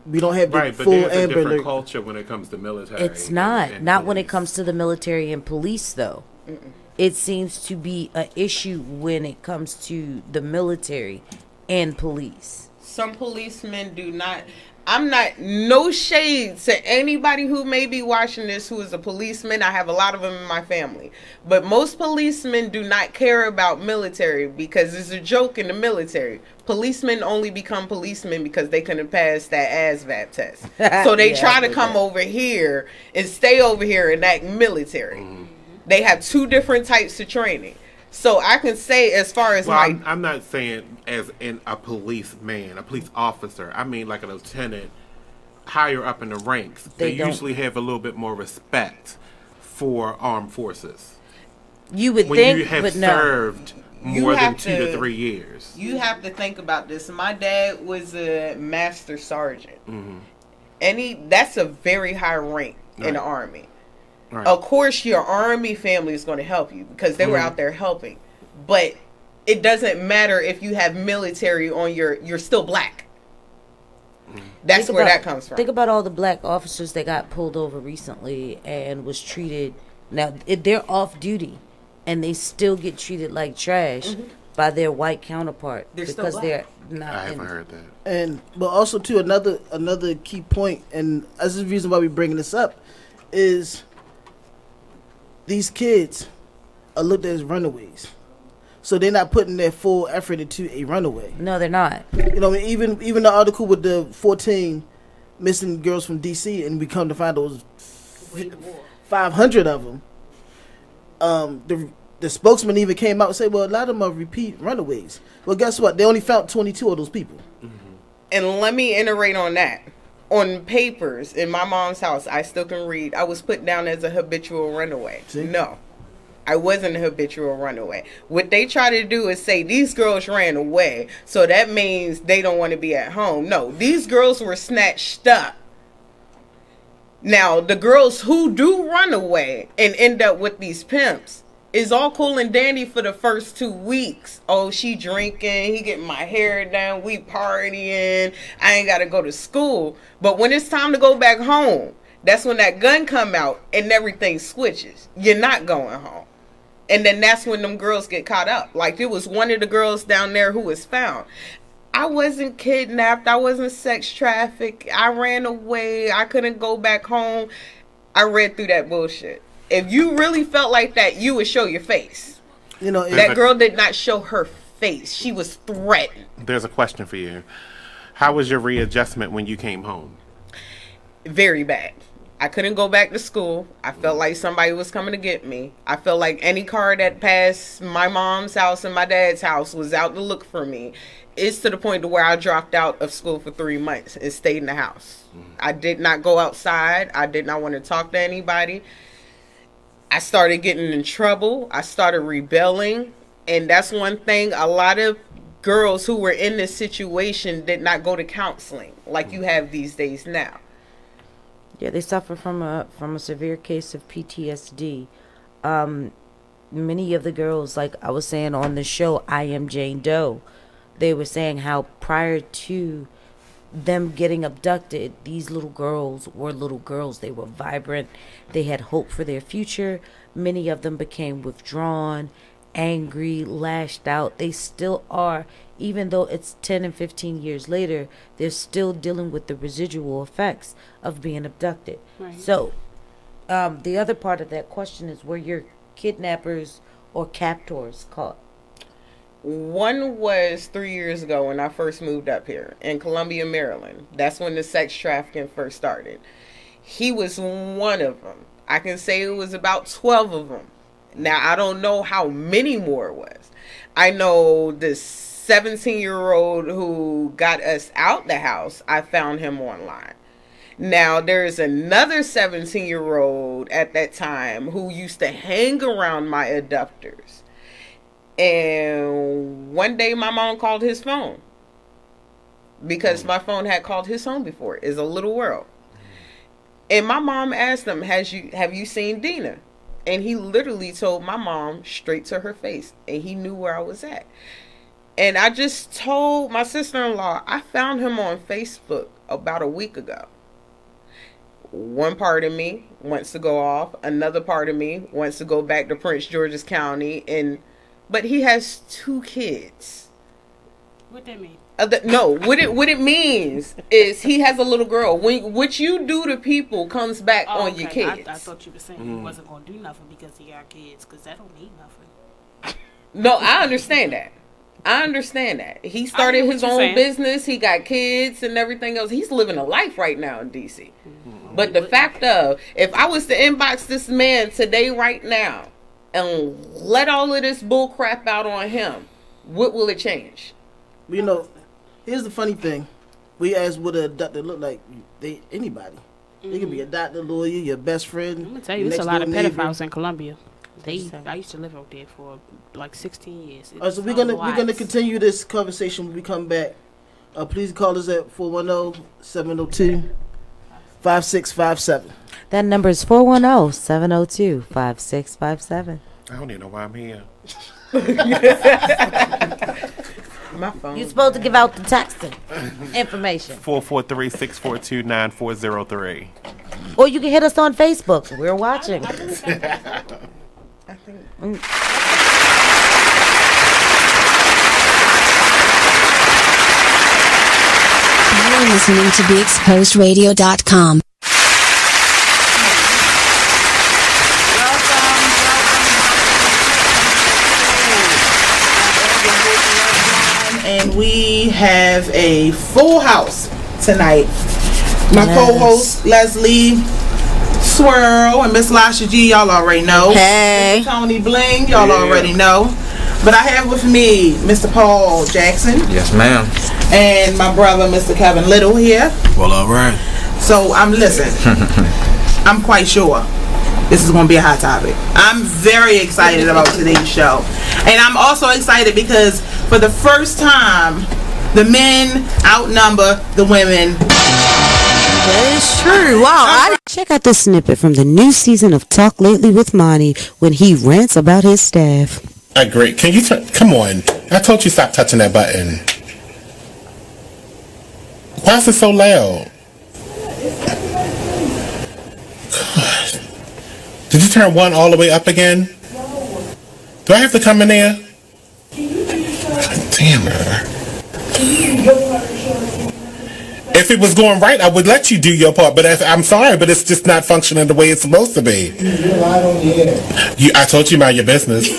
We don't have the full there's a Amber different Alert culture when it comes to military. It's not when it comes to the military and police, though. Mm-mm. It seems to be an issue when it comes to the military and police. Some policemen do not. I'm not, no shade to anybody who may be watching this who is a policeman. I have a lot of them in my family. But most policemen do not care about military because it's a joke in the military. Policemen only become policemen because they couldn't pass that ASVAB test. So they try to come over here and stay over here and act military. Mm-hmm. They have 2 different types of training. So I can say, as far as I'm not saying as in a policeman, a police officer. I mean like a lieutenant, higher up in the ranks. They usually have a little bit more respect for armed forces. You would when think, you have but served more than 2 to 3 years. You have to think about this. My dad was a master sergeant. Mm-hmm. That's a very high rank in the Army. Right. Of course, your Army family is going to help you because they were out there helping. But it doesn't matter if you have military on you're still black. That's where that comes from. Think about all the black officers that got pulled over recently and was treated. Now, they're off duty, and they still get treated like trash by their white counterpart because they're not. I haven't heard that. But also too, another key point, and this is the reason why we're bringing this up, is these kids are looked at as runaways. So they're not putting their full effort into a runaway. No, they're not. You know, even the article with the 14 missing girls from D.C. and we come to find those 500 of them. The spokesman even came out and said, well, a lot of them are repeat runaways. Well, guess what? They only found 22 of those people. And let me iterate on that. On papers in my mom's house, I still can read, I was put down as a habitual runaway. See? No. I wasn't a habitual runaway. What they try to do is say these girls ran away, so that means they don't want to be at home. No, these girls were snatched up. Now, the girls who do run away and end up with these pimps is all cool and dandy for the first 2 weeks. Oh, she drinking, he getting my hair done, we partying, I ain't got to go to school. But when it's time to go back home, that's when that gun come out and everything switches. You're not going home. And then that's when them girls get caught up. Like, it was one of the girls down there who was found. I wasn't kidnapped. I wasn't sex trafficked. I ran away. I couldn't go back home. I read through that bullshit. If you really felt like that, you would show your face. You know, that girl did not show her face. She was threatened. There's a question for you. How was your readjustment when you came home? Very bad. I couldn't go back to school. I felt like somebody was coming to get me. I felt like any car that passed my mom's house and my dad's house was out to look for me. It's to the point to where I dropped out of school for 3 months and stayed in the house. I did not go outside. I did not want to talk to anybody. I started getting in trouble. I started rebelling. And that's one thing. A lot of girls who were in this situation did not go to counseling like you have these days now. Yeah, they suffer from a severe case of PTSD. Many of the girls, like I was saying on the show, I Am Jane Doe, they were saying how prior to them getting abducted, these little girls were little girls. They were vibrant. They had hope for their future. Many of them became withdrawn, angry, lashed out. They still are. Even though it's 10 and 15 years later, they're still dealing with the residual effects of being abducted. Right. So, the other part of that question is, were your kidnappers or captors caught? One was 3 years ago when I first moved up here in Columbia, Maryland. That's when the sex trafficking first started. He was one of them. I can say it was about 12 of them. Now, I don't know how many more it was. I know this 17-year-old who got us out the house, I found him online. Now, there's another 17-year-old at that time who used to hang around my abductors. And one day my mom called his phone because my phone had called his home before. It's a little world. And my mom asked him, have you seen Dina? And he literally told my mom straight to her face. And he knew where I was at. And I just told my sister-in-law, I found him on Facebook about a week ago. One part of me wants to go off. Another part of me wants to go back to Prince George's County. But he has 2 kids. What that mean? No, what it means is he has a little girl. What you do to people comes back on your kids. I thought you were saying he wasn't going to do nothing because he got kids, because that don't mean nothing. No, I understand that. He started his own business. He got kids and everything else. He's living a life right now in D.C. But the fact of, if I was to inbox this man today, right now, and let all of this bull crap out on him, what will it change? You know, here's the funny thing. We asked what a doctor look like. Anybody. They can be a doctor, lawyer, your best friend. I'm gonna tell you, there's a lot of pedophiles in Colombia. I used to live out there for like 16 years. So we're gonna continue this conversation when we come back. Please call us at 410-702-5657. That number is 410-702-5657. I don't even know why I'm here. My phone. You're supposed to give out the texting information. 443-642-9403. Or you can hit us on Facebook. We're watching. I think. You're listening to BeExposedRadio.com. And we have a full house tonight. My co-host Leslie Swirl and Miss Lasha G, y'all already know. Hey. Tony Bling, y'all already know. But I have with me Mr. Paul Jackson. Yes, ma'am. And my brother, Mr. Kevin Little here. Well, all right. So I'm quite sure this is going to be a hot topic. I'm very excited about today's show. And I'm also excited because for the first time, the men outnumber the women. That is true. Wow. Check out this snippet from the new season of Talk Lately with Monny when he rants about his staff. I agree. Can you come on. I told you stop touching that button. Why is it so loud? God. Did you turn one all the way up again? Do I have to come in there? God damn her. If it was going right, I would let you do your part, but I'm sorry, but it's just not functioning the way it's supposed to be. I told you mind your business.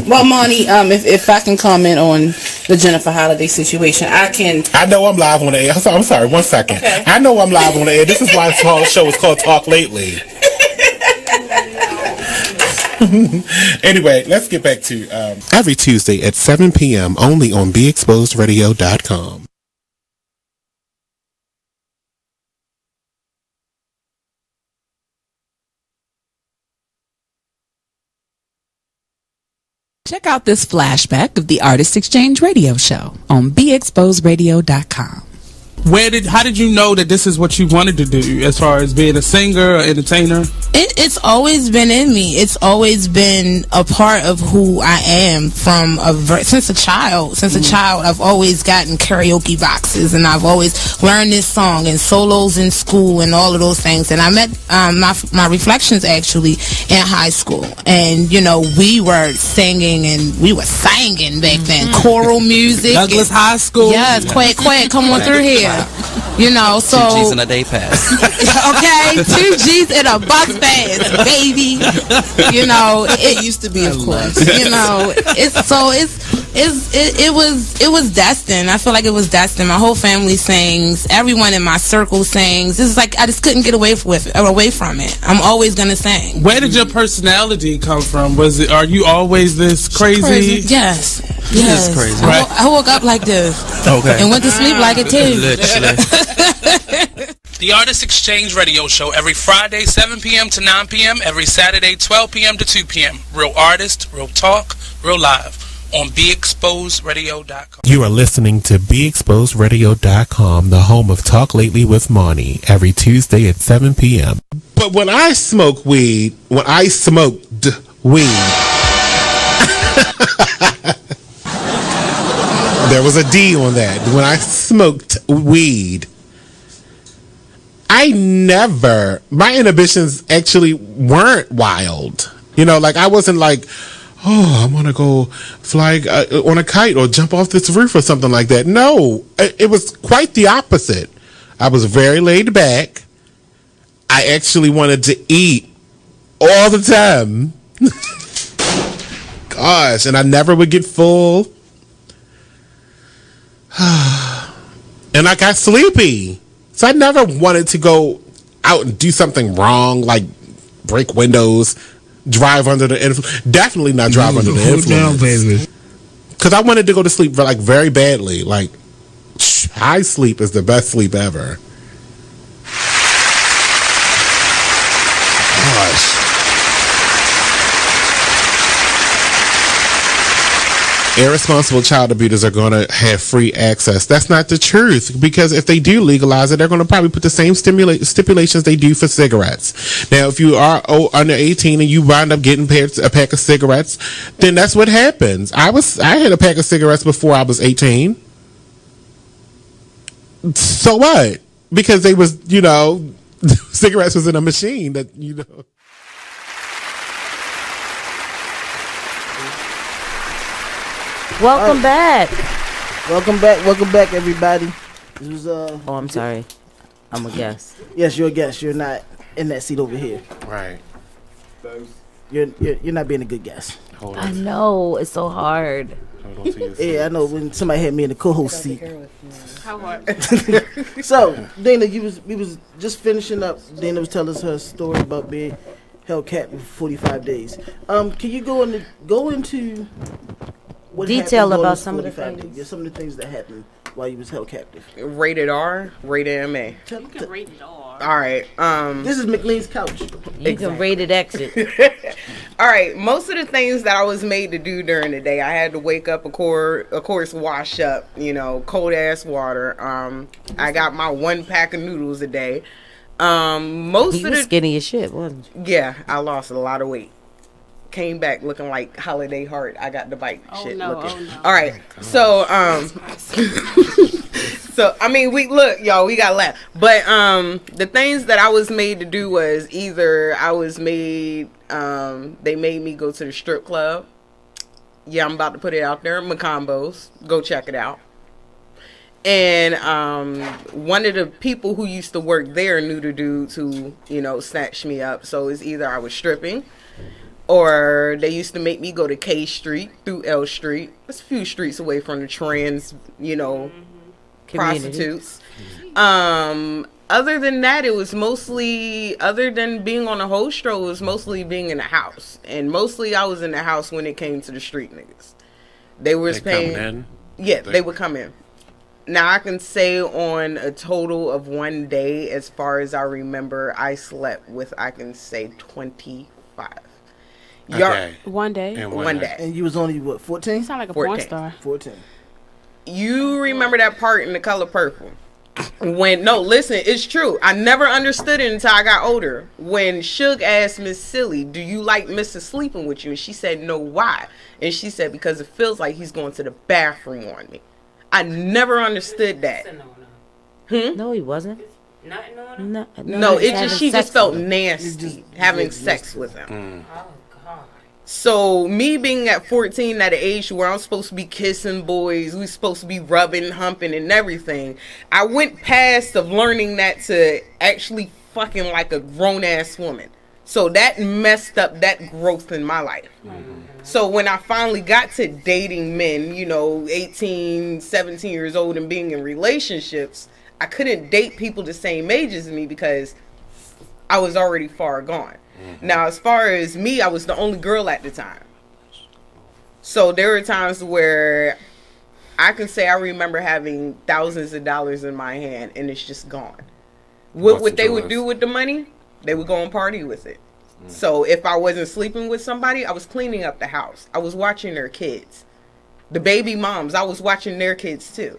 Well, Monty, if I can comment on the Jennifer Holiday situation, I know I'm live on the air. I'm sorry, 1 second. Okay. I know I'm live on the air. This is why this whole show is called Talk Lately. Anyway, let's get back to every Tuesday at 7 p.m. only on BeExposedRadio.com. Check out this flashback of the Artist Exchange Radio Show on BeExposedRadio.com. How did you know that this is what you wanted to do as far as being a singer or entertainer? It's always been in me. It's always been a part of who I am since a child. Since a child, I've always gotten karaoke boxes, and I've always learned this song and solos in school and all of those things. And I met my Reflections actually in high school, and we were singing and we were singing back then, choral music. Douglas High School. Yes, quack, come on through here. So 2 G's in a day pass. Okay, 2 G's in a bus pass, baby. It used to be, of course. It was destined. I feel like it was destined. My whole family sings. Everyone in my circle sings. This is like I just couldn't get away from it. I'm always gonna sing. Where did your personality come from? Are you always this crazy? Yes. Yes. Crazy. Right. I woke up like this. Okay. And went to sleep like it too. The Artist Exchange Radio Show every Friday 7 p.m. to 9 p.m. every Saturday 12 p.m. to 2 p.m. Real artist, real talk, real live on BeExposedRadio.com. You are listening to BeExposedRadio.com, the home of Talk Lately with Monty, every Tuesday at 7 p.m. But when I smoked weed, there was a D on that. When I smoked weed, my inhibitions actually weren't wild. I wasn't like, oh, I want to go fly on a kite or jump off this roof or something like that. No, it was quite the opposite. I was very laid back. I actually wanted to eat all the time. Gosh, and I never would get full. And I got sleepy. So I never wanted to go out and do something wrong, like break windows, drive under the influence. Definitely not drive under the influence. Hold down, baby. Because I wanted to go to sleep like very badly. Like, high sleep is the best sleep ever. Gosh. Irresponsible child abusers are going to have free access. That's not the truth, because if they do legalize it, they're going to probably put the same stipulations they do for cigarettes. Now, if you are under 18 and you wind up getting a pack of cigarettes, then that's what happens. I had a pack of cigarettes before I was 18. So what? Because they was, cigarettes was in a machine that, Welcome back. Welcome back, everybody. This was, oh, I'm sorry. I'm a guest. Yes, you're a guest. You're not in that seat over here. Right. You're not being a good guest. I know, it's so hard. Yeah, I know. When somebody had me in the co-host seat. How hard? So, Dana, we was just finishing up. Dana was telling us her story about being held captive for 45 days. Can you go into what detail happened about some of the things? Yeah, some of the things that happened while you was held captive. Rated R, rated MA. You can rate it R. All right. This is McLean's couch. You can rate it exit. All right. Most of the things that I was made to do during the day, I had to wake up, of course, wash up, cold ass water. I got my 1 pack of noodles a day. Most of the skinny as shit, wasn't you? Yeah, I lost a lot of weight. Came back looking like Holiday Heart. I got the bite shit looking. No. All right. So so I mean, we got laugh. But the things that I was made to do was either I was made they made me go to the strip club. Yeah, I'm about to put it out there. Macombos. Go check it out. And one of the people who used to work there knew the dudes who, snatched me up. So it's either I was stripping, or they used to make me go to K Street through L Street. It's a few streets away from the trans, prostitutes. Other than that, it was mostly, other than being on a hostro, it was mostly being in the house. And mostly I was in the house when it came to the street niggas. They paying. Coming in? Yeah, they would come in. Now, I can say on a total of one day, as far as I remember, I slept with, I can say, 25. One day? And one day. And you was only, 14? You sound like a 14. porn star. 14. You remember that part in The Color Purple? Listen, it's true. I never understood it until I got older. When Suge asked Miss Silly, do you like Mr. sleeping with you? And she said, no, why? And she said, because it feels like he's going to the bathroom on me. I never understood that. No, he wasn't. No, she just felt nasty having sex with him. So me being at 14 at an age where I'm supposed to be kissing boys, we supposed to be rubbing, humping and everything, I went past of learning that to actually fucking like a grown ass woman. So that messed up that growth in my life. So when I finally got to dating men, 18, 17 years old and being in relationships, I couldn't date people the same age as me because I was already far gone. Now, as far as me, I was the only girl at the time. So there were times where I can say I remember having thousands of dollars in my hand and it's just gone. What they would do with the money, they would go and party with it. So if I wasn't sleeping with somebody, I was cleaning up the house. I was watching their kids. The baby moms, I was watching their kids too.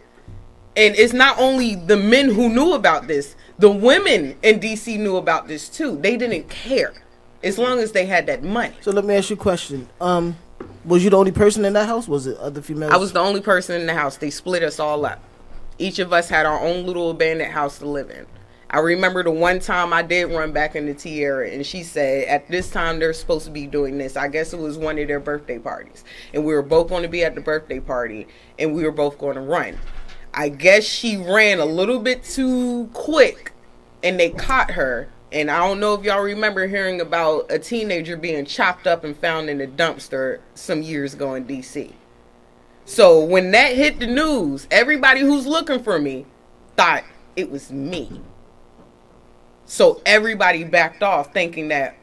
And it's not only the men who knew about this, the women in DC knew about this too. They didn't care as long as they had that money. So let me ask you a question. Was you the only person in that house? Was it other females? I was the only person in the house. They split us all up. Each of us had our own little abandoned house to live in. I remember the one time I did run back into Tierra and she said at this time they're supposed to be doing this. I guess it was one of their birthday parties. And we were both going to be at the birthday party and we were both going to run. I guess she ran a little bit too quick and they caught her. And I don't know if y'all remember hearing about a teenager being chopped up and found in a dumpster some years ago in DC. So when that hit the news, everybody who's looking for me thought it was me. So everybody backed off thinking that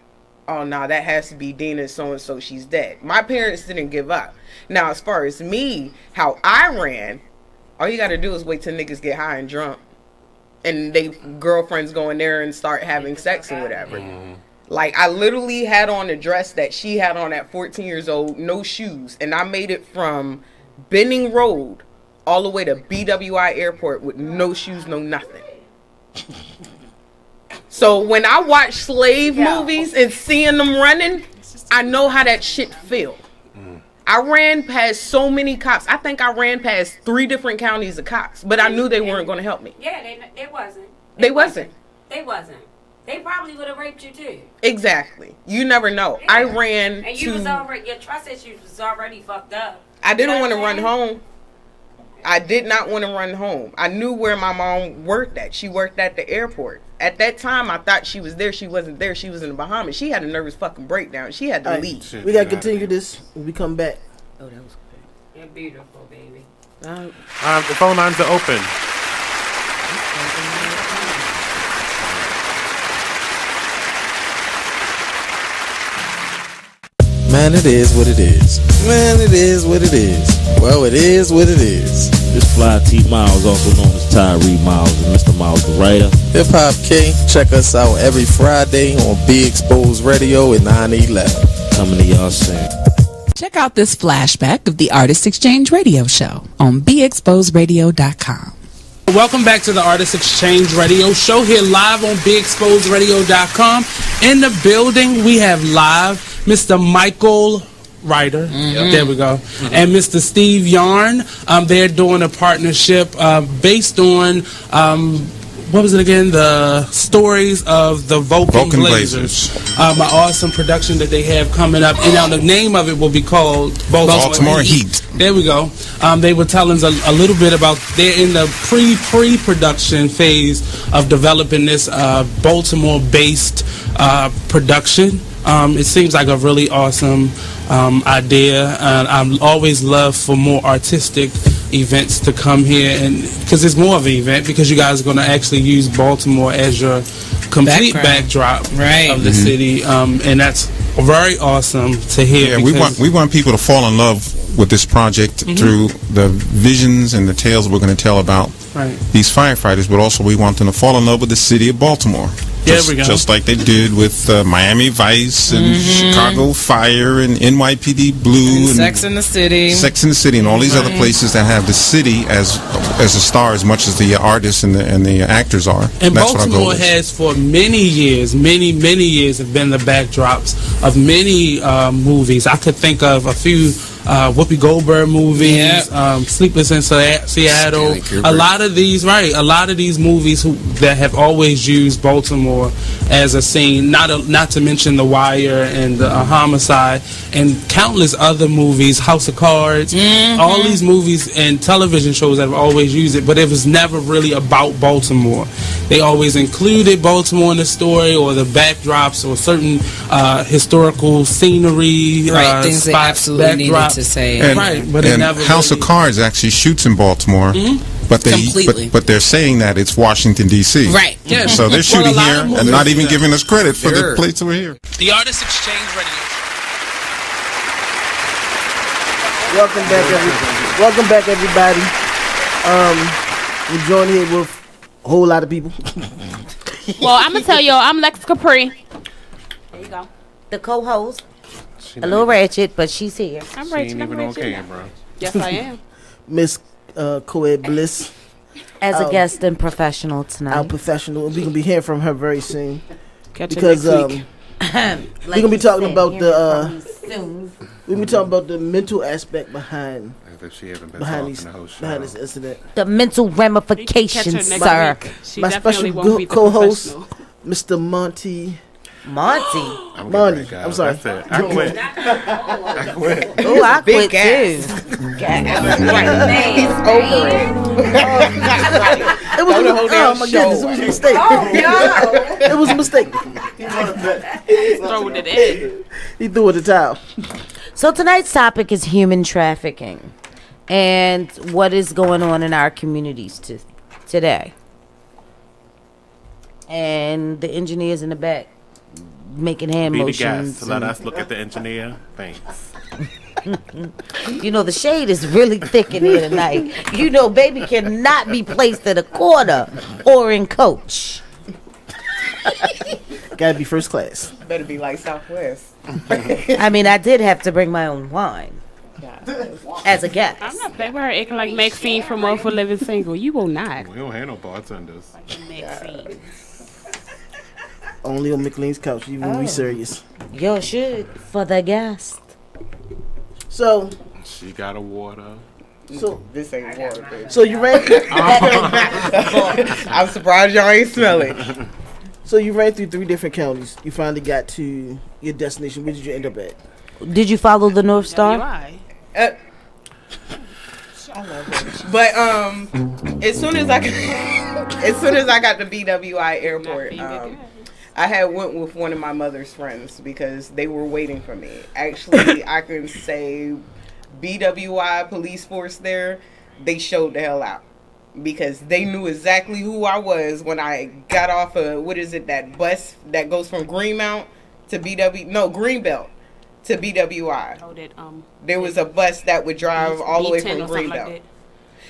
oh no, that has to be Dina so and so, she's dead. My parents didn't give up. Now, as far as me, how I ran, all you gotta do is wait till niggas get high and drunk, and they girlfriends go in there and start having sex or whatever. Like, I literally had on a dress that she had on at 14 years old, no shoes, and I made it from Benning Road all the way to BWI Airport with no shoes, no nothing. So when I watch slave movies and seeing them running, I know how that shit feel. I ran past so many cops. I think I ran past 3 different counties of cops, but I knew they weren't going to help me. Yeah, they wasn't. They wasn't. They wasn't. They probably would have raped you too. Exactly. You never know. Yeah. I ran and you was already, your trust issues was already fucked up. I didn't want to run home. I did not want to run home. I knew where my mom worked at. She worked at the airport. At that time, I thought she was there. She wasn't there. She was in the Bahamas. She had a nervous fucking breakdown. She had to leave. We got to continue this when we come back. Oh, that was good. You're beautiful, baby. The phone lines are open. Man, it is what it is. Man, it is what it is. Well, it is what it is. This fly T Miles, also known as Tyree Miles, and Mr. Miles the writer. Hip Hop King, check us out every Friday on Be Exposed Radio at 9/11. Coming to y'all soon. Check out this flashback of the Artist Exchange Radio Show on BeExposedRadio.com. Welcome back to the Artist Exchange Radio Show here live on BeExposedRadio.com. In the building, we have live Mr. Michael Ryder. There we go. And Mr. Steve Yarn. They're doing a partnership based on what was it again? The stories of the Vulcan Blazers. An awesome production that they have coming up. And now the name of it will be called Baltimore Heat. There we go. They were telling us a little bit about, they're in the pre-production phase of developing this Baltimore-based production. It seems like a really awesome idea, and I always love for more artistic events to come here, and because it's more of an event because you guys are going to actually use Baltimore as your complete backdrop of the city, and that's very awesome to hear. Yeah, we want people to fall in love with this project through the visions and the tales we're going to tell about these firefighters, but also we want them to fall in love with the city of Baltimore. Just like they did with Miami Vice and Chicago Fire and NYPD Blue and Sex in the City, and all these other places that have the city as a star as much as the artists and the actors are. And that's Baltimore has for many years have been the backdrops of many movies. I could think of a few Whoopi Goldberg movies, Sleepless in Seattle. A lot of these movies that have always used Baltimore as a scene. Not to mention The Wire and Homicide and countless other movies, House of Cards. All these movies and television shows that have always used it, but it was never really about Baltimore. They always included Baltimore in the story or the backdrops or certain historical scenery, things they absolutely needed to say. But House of Cards actually shoots in Baltimore. But they're saying that it's Washington D.C. Right. Yeah. So they're shooting here and not even giving us credit for the place over here. The Artist Exchange Radio. Welcome back, everybody. We're joined here with a whole lot of people. Well, I'm gonna tell y'all, I'm Lex Capri. There you go. The co-host. A little ratchet, but she's here. I'm ratchet. I'm ratchet. Yes, I am. Miss Co-ed Bliss. As a guest and professional tonight. Our professional. We're going to be hearing from her very soon. Because we're going to be talking about the mental aspect behind this incident. The mental ramifications, sir. My special co-host, Mr. Monty. Monty. Monny. I'm sorry. I quit. Oh, I quit too. He's over it. It was oh my goodness, it was a mistake. It was a mistake. Throwing it in. He threw it a towel. So tonight's topic is human trafficking and what is going on in our communities today. And the engineers in the back making hand Be the motions. guest. Let us look at the engineer. Thanks. You know, the shade is really thick in here tonight. You know, baby cannot be placed in a corner or in coach. Gotta be first class. Better be like Southwest. I mean, I did have to bring my own wine as a guest. I'm not playing with her acting like Maxine from All for Living Single. You will not. We don't have no bartenders. Maxine. Only on McLean's couch, even when we serious. Yo, should for the guest. So she got a water. So this ain't water, baby. So you ran. I'm surprised y'all ain't smell it. So you ran through 3 different counties. You finally got to your destination. Where did you end up at? Did you follow the North Star? I love it. But as soon as I got to BWI airport, I had went with one of my mother's friends because they were waiting for me. Actually, I can say BWI police force there, they showed the hell out because they knew exactly who I was when I got off of, what is it, that bus that goes from Greenbelt to Greenbelt to BWI. Oh, that there was a bus that would drive all the way from Greenbelt. Like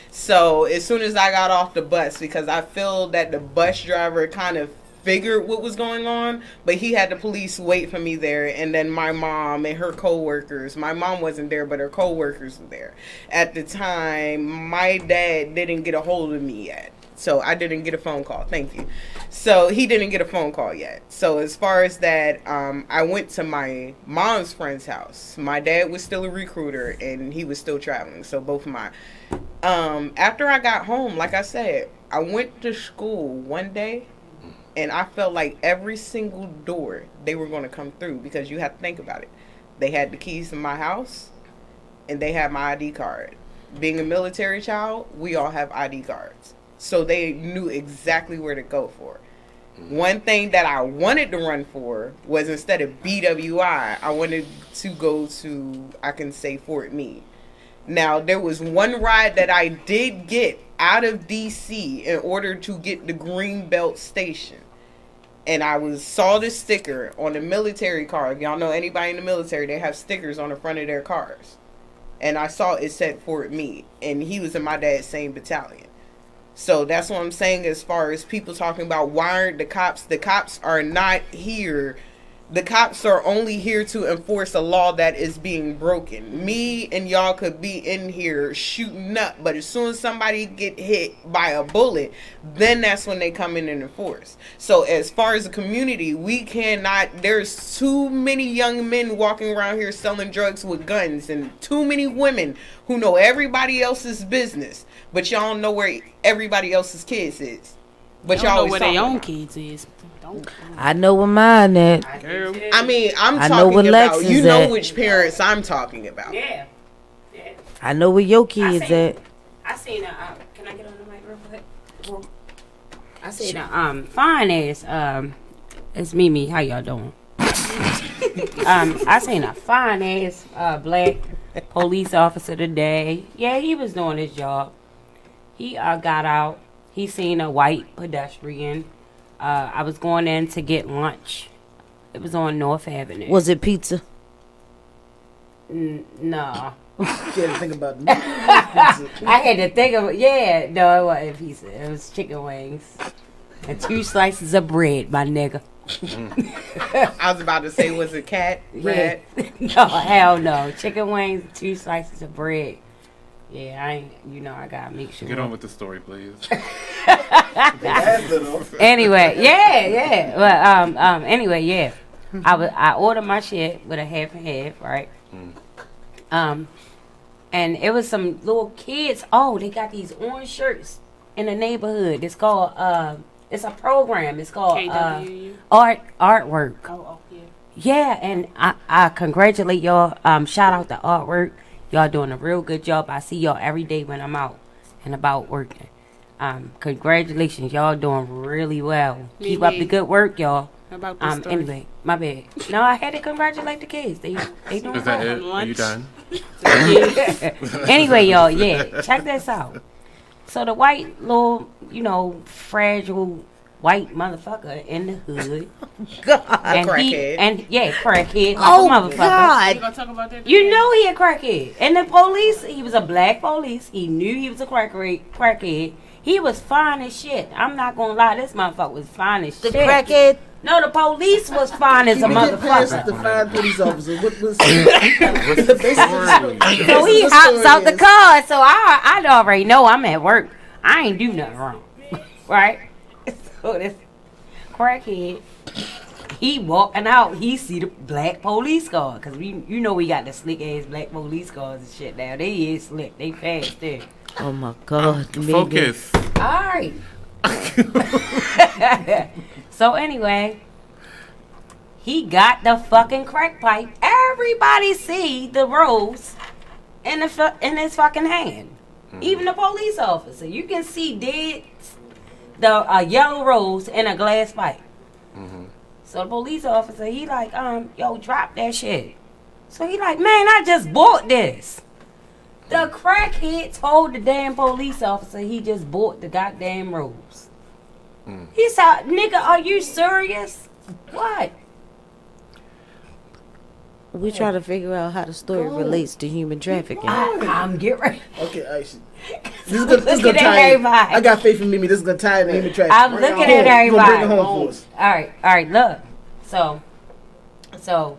so as soon as I got off the bus, because I feel that the bus driver kind of figured what was going on, but he had the police wait for me there, and then my mom and her co-workers, my mom wasn't there, but her co-workers were there. At the time, my dad didn't get a hold of me yet, so I didn't get a phone call. Thank you. So he didn't get a phone call yet. So as far as that, I went to my mom's friend's house. My dad was still a recruiter, and he was still traveling, so both of my after I got home, like I said, I went to school one day, and I felt like every single door they were going to come through, because you have to think about it. They had the keys to my house, and they had my ID card. Being a military child, we all have ID cards. So they knew exactly where to go for. One thing that I wanted to run for was, instead of BWI, I wanted to go to, I can say, Fort Meade. Now, there was one ride that I did get out of DC in order to get the Greenbelt station, and I saw the sticker on the military car. If y'all know anybody in the military, they have stickers on the front of their cars, and I saw it said Fort Meade, and he was in my dad's same battalion. So that's what I'm saying. As far as people talking about why aren't the cops are not here. The cops are only here to enforce a law that is being broken. Me and y'all could be in here shooting up, but as soon as somebody get hit by a bullet, then that's when they come in and enforce. So as far as the community, we cannot, there's too many young men walking around here selling drugs with guns, and too many women who know everybody else's business, but y'all don't know where everybody else's kids is. But y'all know where their own kids is. I know where mine at. I mean, I'm I know talking where about, Lex you is know at. which parents I'm talking about. Yeah. I know where your kids at. I seen a, can I get on the mic real quick? Well, I seen a, fine ass, it's Mimi, how y'all doing? I seen a fine ass, black police officer today. Yeah, he was doing his job. He, got out. He seen a white pedestrian. I was going in to get lunch. It was on North Avenue. Was it pizza? No. You had to think about it. I had to think of it. Yeah, no, it wasn't pizza. It was chicken wings and 2 slices of bread, my nigga. I was about to say, was it cat? Rat? No, hell no. Chicken wings, 2 slices of bread. Yeah, I ain't, I gotta make sure. Get on with the story, please. Anyway, yeah. Well, anyway, yeah. I ordered my shit with a half and half, right? And it was some little kids. Oh, they got these orange shirts in the neighborhood. It's called it's a program. It's called artwork. Oh, yeah. Yeah, and I congratulate y'all. Shout out to Artwork. Y'all doing a real good job. I see y'all every day when I'm out and about working. Congratulations, y'all doing really well. Keep up the good work, y'all. About this story. Anyway, my bad. No, I had to congratulate the kids. They doing Is that it? Are you done? Anyway, y'all, yeah, check this out. So the white little, fragile white motherfucker in the hood. God, and crackhead. Crackhead. Oh, like a motherfucker. God. You gonna talk about that? You know he a crackhead. And the police, he was a black police. He knew he was a crackhead. He was fine as shit. I'm not gonna lie, this motherfucker was fine as shit. The crackhead? No, the police was fine as a motherfucker. The fine police officer. What was So he hops out the car. So I already know I'm at work. I ain't do nothing wrong. Right? So this crackhead, he walking out, he see the black police car. Because you know we got the slick ass black police cars and shit now. They is slick. They fast there. Oh my God. Focus. Alright. So anyway, he got the fucking crack pipe. Everybody see the rose in his fucking hand. Even the police officer. You can see the yellow rose in a glass pipe. So the police officer, he like, yo, drop that shit. So he like, man, I just bought this. The crackhead told the damn police officer he just bought the goddamn rose. He said, nigga, are you serious? What? We try to figure out how the story relates to human trafficking. I'm get ready. Okay, this is gonna tie in. I got faith in Mimi. This is gonna tie in the human trafficking. I'm looking at everybody. Bring it home for us. All right, look. So, all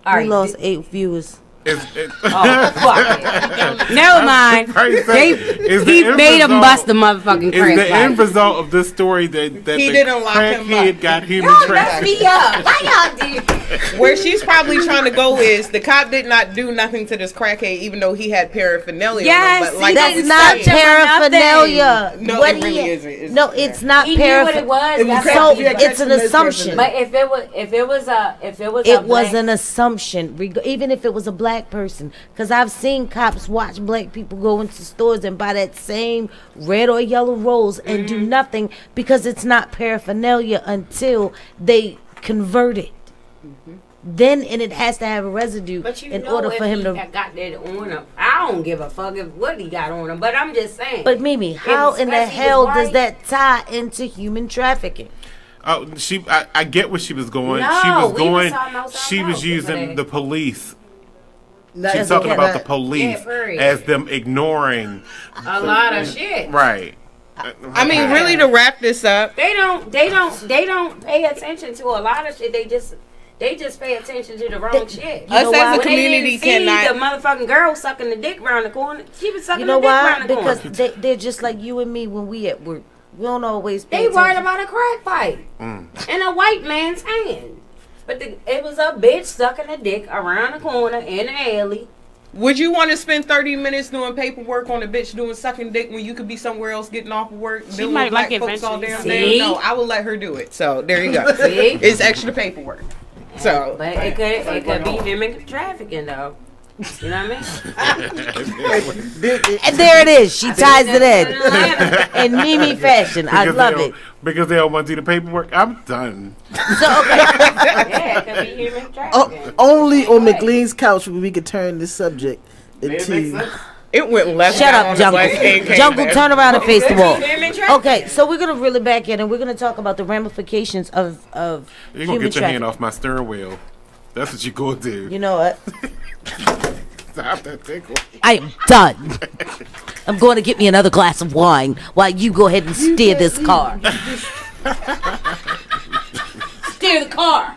right. We lost 8 viewers. Oh, fuck it. Never mind. He made him bust the motherfucking crack. Is the end result of this story that He the didn't lock him crackhead up. got human Y'all messed trafficking? me up. Why y'all did? Where she's probably trying to go is the cop did not do nothing to this crackhead, even though he had paraphernalia. Yes, on him, but like That's I was not saying- paraphernalia. No, What it really he- isn't. No, it's not He knew what it was. So it's an assumption. But if it was a It was black- an assumption, even if it was a black person. Because I've seen cops watch black people go into stores and buy that same red or yellow rose and do nothing because it's not paraphernalia until they convert it. Then and it has to have a residue But you in know order for if him he to. got that on him. I don't give a fuck if what he got on him. But I'm just saying. But Mimi, how in the especially hell with does white- that tie into human trafficking? Oh, I get where she was going. No, she was we going. was talking about She something was else using today. the police. Not She's as talking a- about the not- police period. as them ignoring A lot of shit. Right. I mean, really, to wrap this up, They don't pay attention to a lot of shit. They just pay attention to the wrong shit. Us know as why? a When community they didn't see cannot. the motherfucking girl sucking the dick around the corner. She was sucking You know the dick why? around the corner. Because they're just like you and me when we at work. We don't always pay They worried attention. about a crack pipe in a white man's hand. But it was a bitch sucking a dick around the corner in the alley. Would you want to spend 30 minutes doing paperwork on a bitch doing sucking dick when you could be somewhere else getting off of work? She dealing might with like black it folks all eventually. damn See? day? No, I would let her do it. So there you go. See? It's extra paperwork. So, But it could be human trafficking though. You know what I mean? And there it is. She ties it in Mimi fashion. I love it. Because they don't want to do the paperwork. I'm done. So okay. Yeah, it could be human trafficking. Only on McLean's couch where we could turn this subject into. it went left. Shut down up, on Jungle. the left and came Jungle, back. turn around and face the wall. Human trafficking. Okay, so we're gonna reel it back in, and we're gonna talk about the ramifications of You're going to human get your hand trafficking. off my steering wheel. That's what you're going to do. You know what? Stop that tickle. I am done. I'm going to get me another glass of wine while you go ahead and steer this car. Steer the car.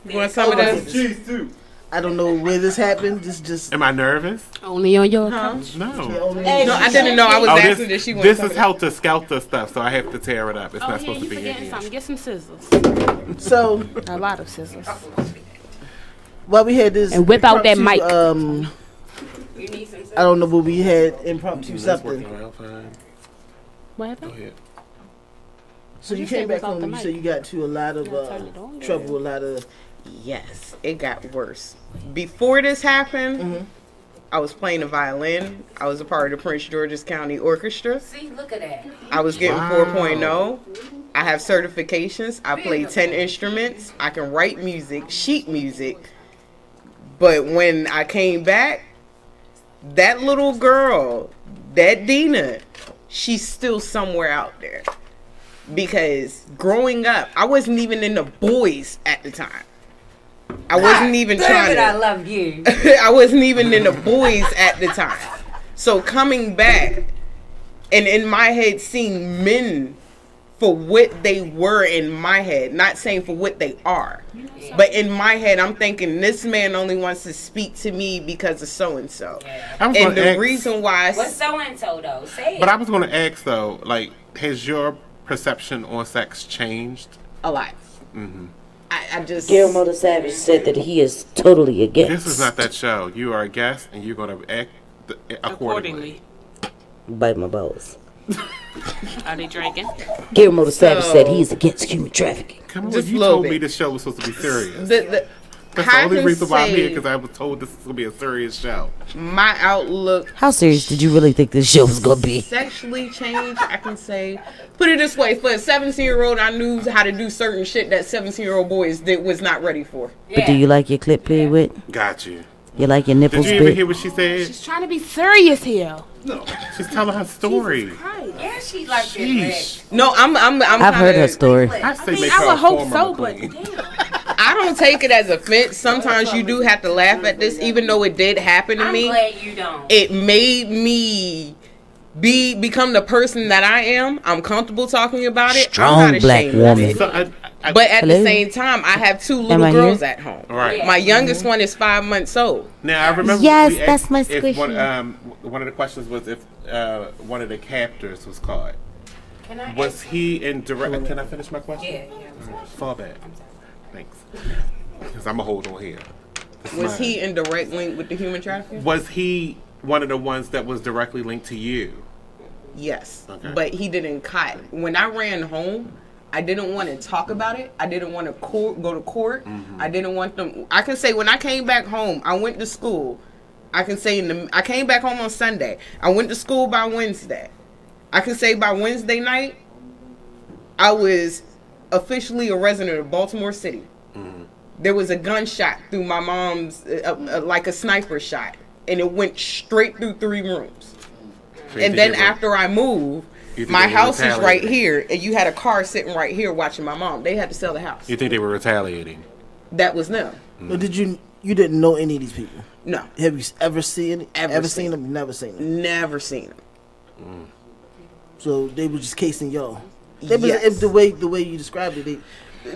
You want some of this? Cheese, too. I don't know where this happened. This just. Am I nervous? Only on your couch. No. No, I didn't know. I was asking that she wanted This some is of helter skelter stuff, so I have to tear it up. It's Oh, not yeah, supposed you to be in forgetting here. something. Get some scissors. So A lot of scissors. while we had this And whip out that mic. You need some I don't know, but we had impromptu That's working something. around fine. What Go happened? ahead. So you you came say back whip out home. the You mic? said you got to a lot of turn it on. trouble. A lot of. Yes, it got worse. Before this happened, I was playing the violin. I was a part of the Prince George's County Orchestra. See, look at that. I was getting Wow. 4.0. I have certifications. I play 10 instruments. I can write music, sheet music. But when I came back, that little girl, that Dina, she's still somewhere out there. because growing up, I wasn't even into boys at the time. I wasn't even trying to. I love you. I wasn't even into boys at the time. So coming back and in my head seeing men for what they were in my head, not saying for what they are, but in my head I'm thinking this man only wants to speak to me because of so and so. And the reason why what's so and so though? Say it. But I was going to ask though, like, has your perception on sex changed? A lot. Mm-hmm. I just Guillermo the Savage said that he is totally against. This is not that show. You are a guest, and you're going to act accordingly. Bite my balls. Are they drinking? Guillermo the Savage said he's against human trafficking. Come on, you told me this show was supposed to be serious. That's the only reason why I'm here, because I was told this is going to be a serious show. My outlook. How serious did you really think this show was going to be? Sexually changed, I can say. Put it this way, for a 17-year-old, I knew how to do certain shit that 17-year-old boys was not ready for. But do you like your clip played with? Got you. You like your nipples Did you even hear what she said? She's trying to be serious here. No, she's telling her story. Yeah, she likes it. No, I've heard her story. I would hope so, but I don't take it as offense. Sometimes you do have to laugh at this, even though it did happen to me. I'm glad you don't. It made me become the person that I am. I'm comfortable talking about it. Strong I'm not black ashamed of woman. it. So but at the same time, I have two little girls at home. Right. My youngest one is 5 months old. Now I remember. Yes, we that's asked my if squishy. one of the questions was if one of the captors was caught. Can I Was he in direct? Can I finish my question? Yeah. Fall back. Thanks. Because I'm gonna hold on here. Was he in direct link with the human trafficking? Was he one of the ones that was directly linked to you? Yes, Okay. but he didn't cut. When I ran home, I didn't want to talk about it. I didn't want to go to court. Mm-hmm. I didn't want them. I can say when I came back home, I went to school. I can say I came back home on Sunday. I went to school by Wednesday. I can say by Wednesday night, I was officially a resident of Baltimore City. Mm-hmm. There was a gunshot through my mom's, like a sniper shot, and it went straight through 3 rooms. So and then after I moved, my house is right here, and you had a car sitting right here watching my mom. They had to sell the house. You think they were retaliating? That was them. But you didn't know any of these people? No. Have you ever seen Ever seen them? Never seen them. Never seen them. So they were just casing y'all. Yes. The way you described it,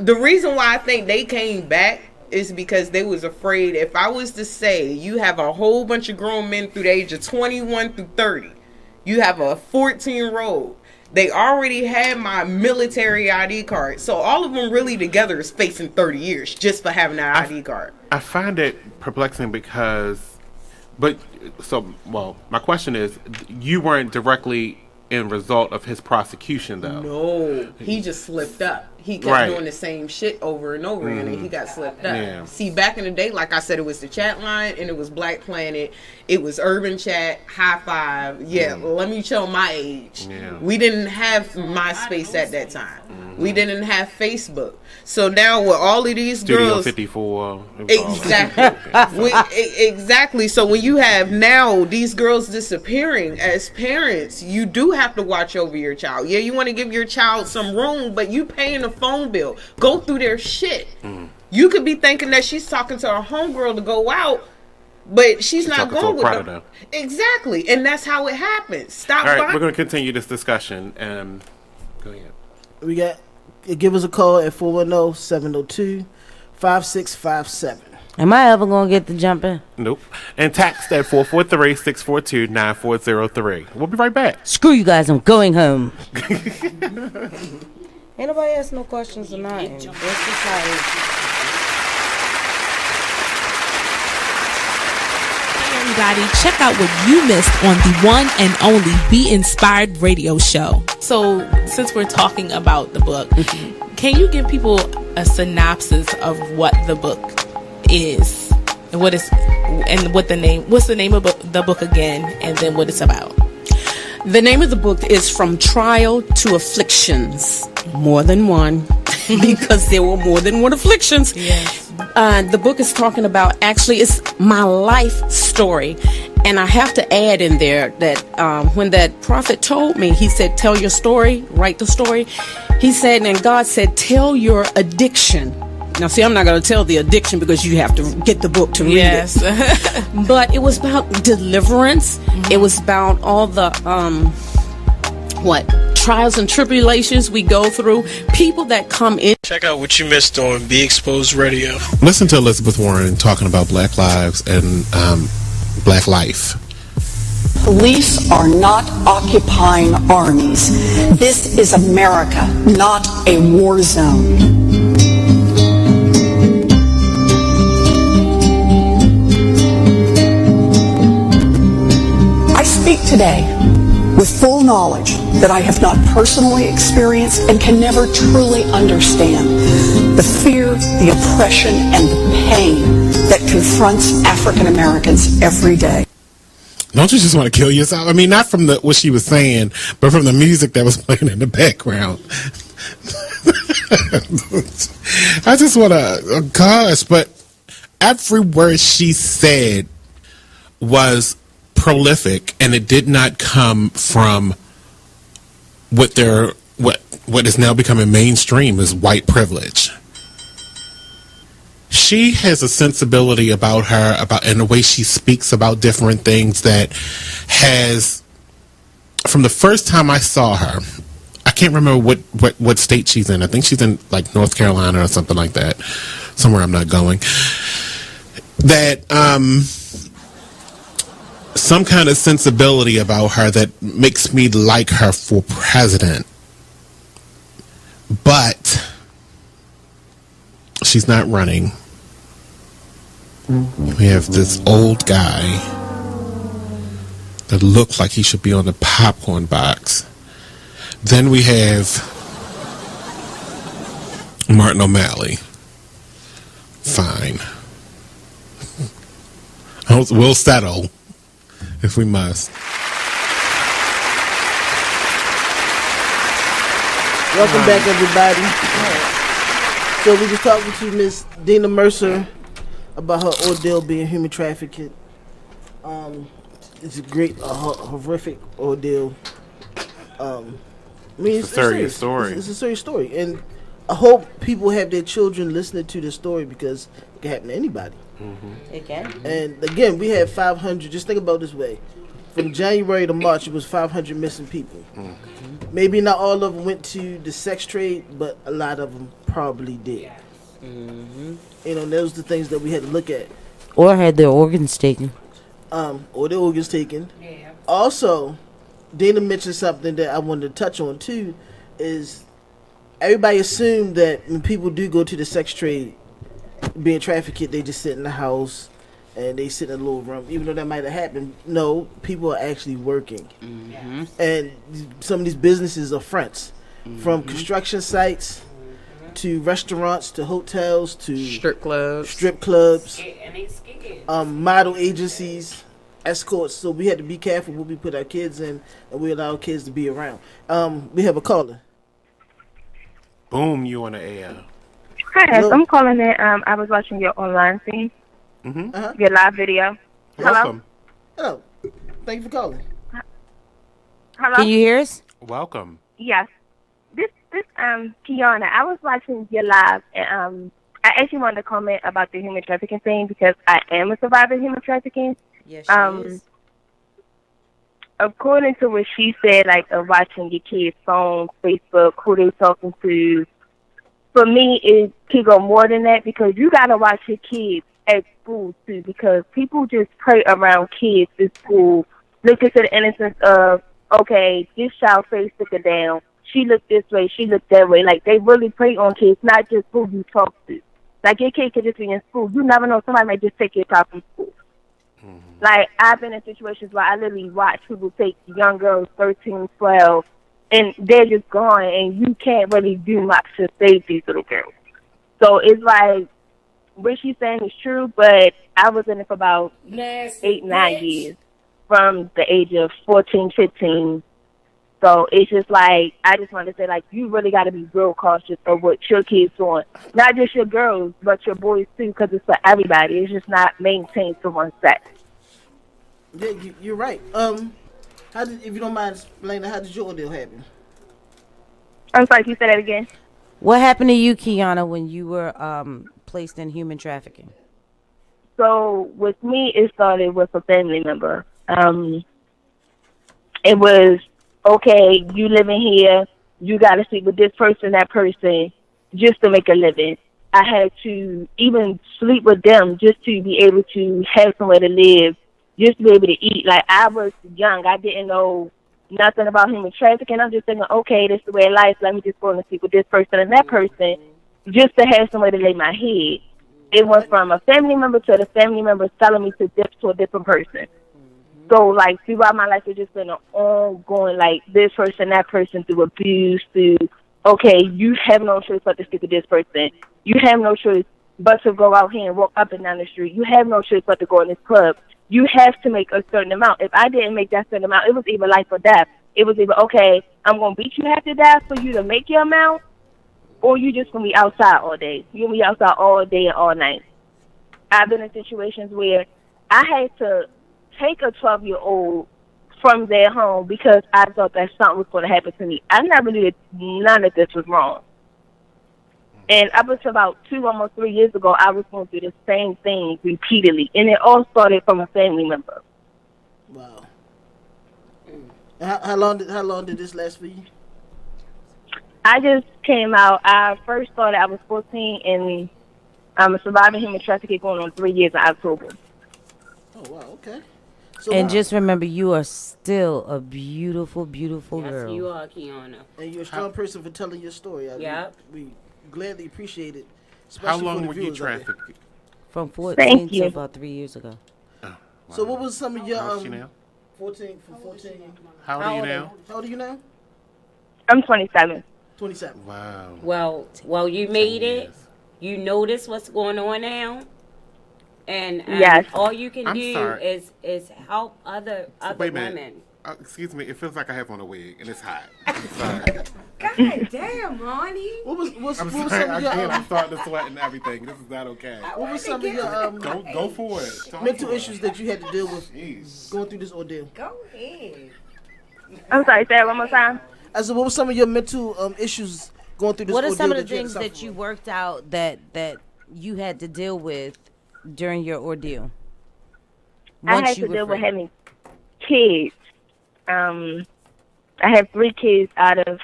The reason why I think they came back is because they was afraid if I was to say you have a whole bunch of grown men through the age of 21 through 30, you have a 14-year-old. They already had my military ID card. So all of them really together is facing 30 years just for having that ID card. I find it perplexing because, my question is, you weren't directly in result of his prosecution, though. No, he just slipped up. He kept doing the same shit over and over again, and he got slipped up. Yeah. See, back in the day, like I said, it was the chat line, and it was Black Planet, it was Urban Chat, High Five. Yeah, let me show my age. Yeah. We didn't have MySpace at that time. We didn't have Facebook. So now with all of these Studio girls, 54. exactly, exactly. So when you have now these girls disappearing, as parents, you do have to watch over your child. Yeah, you want to give your child some room, but you paying a phone bill. Go through their shit. You could be thinking that she's talking to her homegirl to go out, but she's not going with them. Exactly, and that's how it happens. Stop. All right, we're going to continue this discussion. Go ahead. we got. Give us a call at 410-702-5657. Am I ever going to get to jump in? Nope. And text at 443-642-9403. We'll be right back. Screw you guys, I'm going home. Ain't nobody ask no questions tonight. This is how it is. Everybody, check out what you missed on the one and only Be Inspired radio show. So, since we're talking about the book, can you give people a synopsis of what the book is and what's the name of the book again, and then what it's about? The name of the book is From Trial to Afflictions. More than one, because there were more than one afflictions. Yes. The book is talking about, actually, it's my life story. And I have to add in there that when that prophet told me, he said, tell your story, write the story. He said, and God said, tell your addiction. Now, see, I'm not going to tell the addiction because you have to get the book to read it. But it was about deliverance. It was about all the, trials and tribulations we go through. People that come in. Check out what you missed on Be Exposed Radio. Listen to Elizabeth Warren talking about Black lives and Black life. Police are not occupying armies. This is America, not a war zone. I speak today with full knowledge that I have not personally experienced and can never truly understand the fear, the oppression, and the pain that confronts African Americans every day. Don't you just want to kill yourself? I mean, not from what she was saying, but from the music that was playing in the background. I just want to, gosh, but every word she said was prolific, and it did not come from what is now becoming mainstream as white privilege. She has a sensibility about her, and the way she speaks about different things that has, from the first time I saw her, I can't remember what state she's in. I think she's in like North Carolina or something like that, somewhere I'm not going. That some kind of sensibility about her that makes me like her for president. But she's not running. We have this old guy that looks like he should be on the popcorn box. Then we have Martin O'Malley. Fine. We'll settle if we must. Welcome back, everybody. So we just talking to Miss Dina Mercer about her ordeal being human trafficked. It's a great, horrific ordeal. I mean, it's a serious story. It's a serious story, and I hope people have their children listening to this story because it can happen to anybody. It can. And again, we had 500. Just think about it this way: from January to March, it was 500 missing people. Maybe not all of them went to the sex trade, but a lot of them probably did. You know, those are the things that we had to look at. Or had their organs taken. Or their organs taken. Yeah. Also, Dana mentioned something that I wanted to touch on too, is everybody assumed that when people do go to the sex trade, being trafficked, they just sit in the house and they sit in a little room. Even though that might have happened, no, people are actually working. And some of these businesses are fronts, from construction sites to restaurants to hotels to strip clubs, model agencies, escorts. So we had to be careful what we put our kids in, and we allow kids to be around. We have a caller. Boom, you on the air. Hi, I'm calling in. I was watching your online thing, your live video. Welcome. Hello. Thank you for calling. Hello. Can you hear us? Welcome. Yes. This Kiana, I was watching your live, and I actually wanted to comment about the human trafficking thing because I am a survivor of human trafficking. Yes, she is. According to what she said, like watching your kids' phone, Facebook, who they talking to, for me, it can go more than that because you got to watch your kids at school, too, because people just prey around kids at school, looking to the innocence of, okay, this child face took her down. She looked this way, she looked that way. Like, they really prey on kids, not just who you talk to. Like, your kid could just be in school. You never know. Somebody might just take your child from school. Like, I've been in situations where I literally watch people take young girls, 13, 12, and they're just gone, and you can't really do much to save these little girls. So it's like, what she's saying is true, but I was in it for about 8, 9 years, from the age of 14, 15 So it's just like, I just want to say, like, you really got to be real cautious of what your kids doing. Not just your girls, but your boys too, because it's for everybody. It's just not maintained to one sex. Yeah, you're right. If you don't mind explaining, how did your ordeal happen? I'm sorry, can you say that again? What happened to you, Kiana, when you were placed in human trafficking? So with me, it started with a family member. It was, okay, you living here, you got to sleep with this person, that person, just to make a living. I had to even sleep with them just to be able to have somewhere to live, just to be able to eat. Like, I was young. I didn't know nothing about human trafficking. I'm just thinking, okay, this is the way of life. Let me just go and sleep with this person and that person just to have somewhere to lay my head. It went from a family member to the family member telling me to dip to a different person. So, like, throughout my life, it's just been an ongoing, like, this person, that person, through abuse, through, okay, you have no choice but to stick with this person. You have no choice but to go out here and walk up and down the street. You have no choice but to go in this club. You have to make a certain amount. If I didn't make that certain amount, it was either life or death. It was either, okay, I'm going to beat you half to death for you to make your amount, or you just going to be outside all day. You're going to be outside all day and all night. I've been in situations where I had to take a 12-year-old from their home because I thought that something was going to happen to me. I never knew that none of this was wrong. And up until about 2, almost 3 years ago, I was going through the same thing repeatedly. And it all started from a family member. Wow. How long did this last for you? I just came out. I first started, I was 14, and I'm a surviving human trafficking going on 3 years in October. Oh, wow, okay. So, and just remember, you are still a beautiful, beautiful girl. Yes, you are, Kiana. And you're a strong person for telling your story. Yeah. We gladly appreciate it. How long were you trafficked? From 14 to about 3 years ago. Oh, wow. So what was some of your... How old is she now? 14, from 14. How old are you now? How old are you now? I'm 27. 27. Wow. Well, you made it. You notice what's going on now. And yes. all you can I'm do sorry. is help other Wait a minute. women. Excuse me, it feels like I have on a wig and it's hot. I'm sorry. God damn, Monny. I'm sorry, I'm starting to sweat and everything. This is not okay. What was some of your go for it. mental issues that you had to deal with going through this ordeal? Go ahead. I'm sorry, say that one more time. I said, what were some of your mental issues going through this ordeal? What are some of the things that you worked out that you had to deal with during your ordeal? I had to deal with having kids. I have 3 kids out of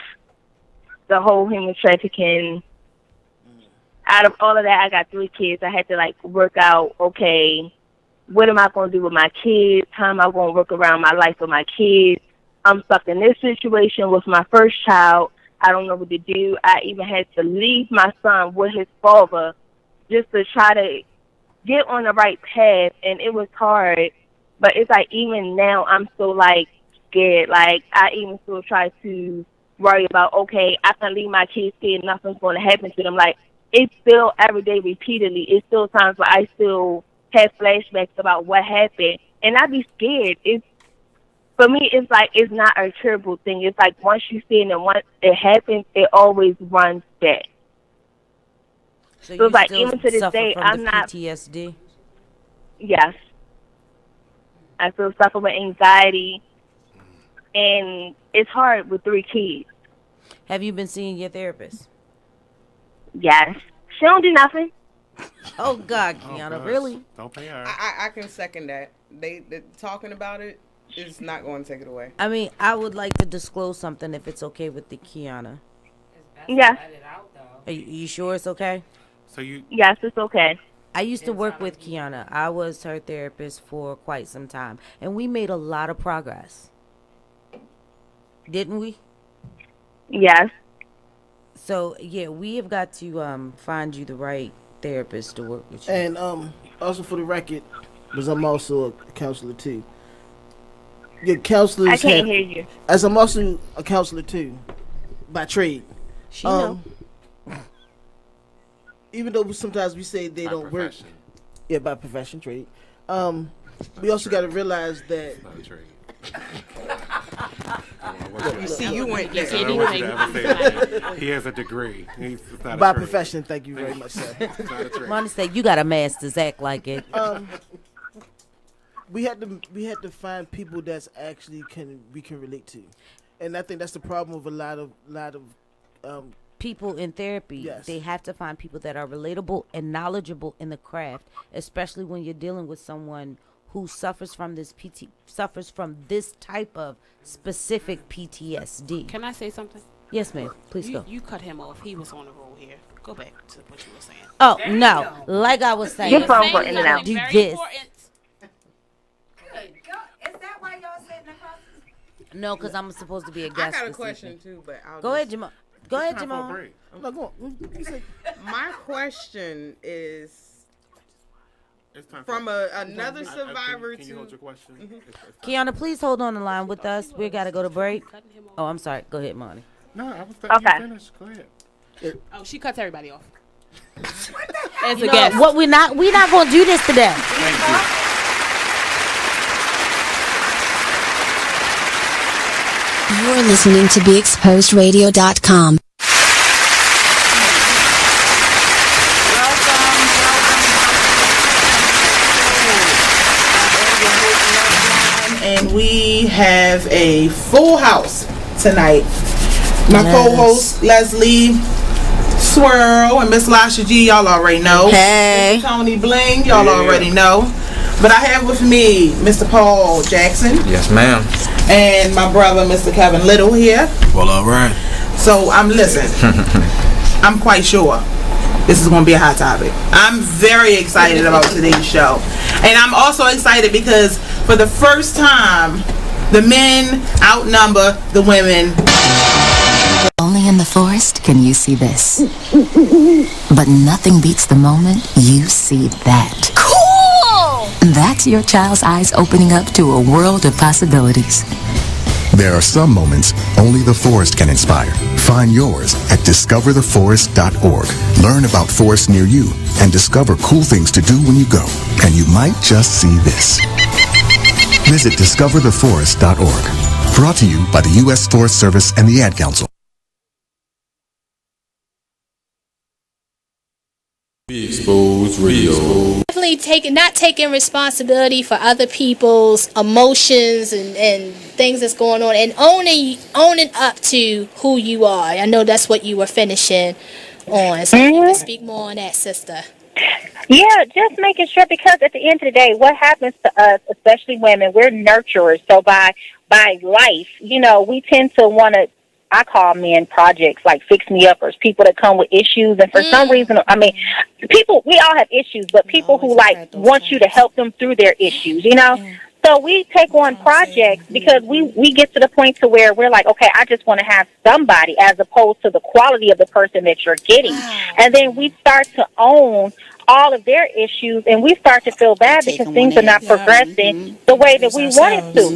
the whole human trafficking. Out of all of that, I got 3 kids. I had to, like, work out, okay, what am I going to do with my kids? How am I going to work around my life with my kids? I'm stuck in this situation with my first child. I don't know what to do. I even had to leave my son with his father just to try to get on the right path, and it was hard. But it's like, even now, I'm still, like, scared. Like, I even still try to worry about, okay, I can leave my kids here and nothing's going to happen to them. Like, it's still every day repeatedly. It's still times where I still have flashbacks about what happened, and I be scared. For me, it's like, it's not a terrible thing. It's like, once you see it and once it happens, it always runs back. So it's like, even to this day, I'm not... PTSD? Yes. I still suffer with anxiety, and it's hard with 3 kids. Have you been seeing your therapist? Yes. She don't do nothing. Oh, God, Kiana, really? Don't pay her. I can second that. They talking about it is not going to take it away. I mean, I would like to disclose something if it's okay with the Kiana. Yes. Are you sure it's okay? Yes, it's okay. I used to work with Kiana. I was her therapist for quite some time, and we made a lot of progress. Didn't we? Yes. So, yeah, we have got to find you the right therapist to work with you. And also for the record, because I'm also a counselor too. Your counselors I can't hear you. As I'm also a counselor too, by trade. She know. Even though sometimes we say they don't work. Yeah, by profession, trade. We also got to realize that You see, you went there. I don't want you to ever say that. He has a degree. He's not By a trade. profession, thank you very much, sir. It's not a trade. Monty said you got a master's, act like it. We had to find people that's actually we can relate to, and I think that's the problem with a lot of people in therapy. Yes. They have to find people that are relatable and knowledgeable in the craft, especially when you're dealing with someone who suffers from this type of specific PTSD. Can I say something? Yes, ma'am. Please go. You cut him off. He was on the roll here. Go back to what you were saying. Oh, no. Like I was saying, Your phone going in and out. do this. Is that why y'all sitting across? No, because I'm supposed to be a guest. I got a this question evening. too, but I'll Go ahead, Jamal. Go ahead, Jamal. No, go on. My question is It's time from another Can survivor you hold your question? Kiana, please hold on the line with us. We got to go to break. Oh, I'm sorry. Go ahead, Monty. No, I was letting you finish. Go ahead. Oh, she cuts everybody off. As a guest. What we're not going to do this today. Thank you. You're listening to BeExposedRadio.com. And we have a full house tonight. My co-host Leslie Swirl and Miss Lasha G, y'all already know. Hey. Mr. Tony Bling, y'all already know. But I have with me Mr. Paul Jackson. Yes, ma'am. And my brother, Mr. Kevin Little here. Well, all right. So I'm quite sure this is going to be a hot topic. I'm very excited about today's show. And I'm also excited because for the first time, the men outnumber the women. Only in the forest can you see this. But nothing beats the moment you see that. Cool! That's your child's eyes opening up to a world of possibilities. There are some moments only the forest can inspire. Find yours at discovertheforest.org. Learn about forests near you and discover cool things to do when you go. And you might just see this. Visit discovertheforest.org. Brought to you by the U.S. Forest Service and the Ad Council. Be Exposed Radio. Definitely not taking responsibility for other people's emotions and things that's going on, and owning up to who you are. I know that's what you were finishing on, so you can speak more on that, sister. Yeah, just making sure, because at the end of the day, what happens to us, especially women, we're nurturers. So by life, we tend to want to, I call men projects, like fix-me-uppers, people that come with issues. And for some reason, people, we all have issues, but people who, want you to help them through their issues, So we take on projects because we get to the point to where we're like, okay, I just want to have somebody, as opposed to the quality of the person that you're getting. And then we start to own all of their issues, and we start to feel bad because things are not progressing the way that we want it to,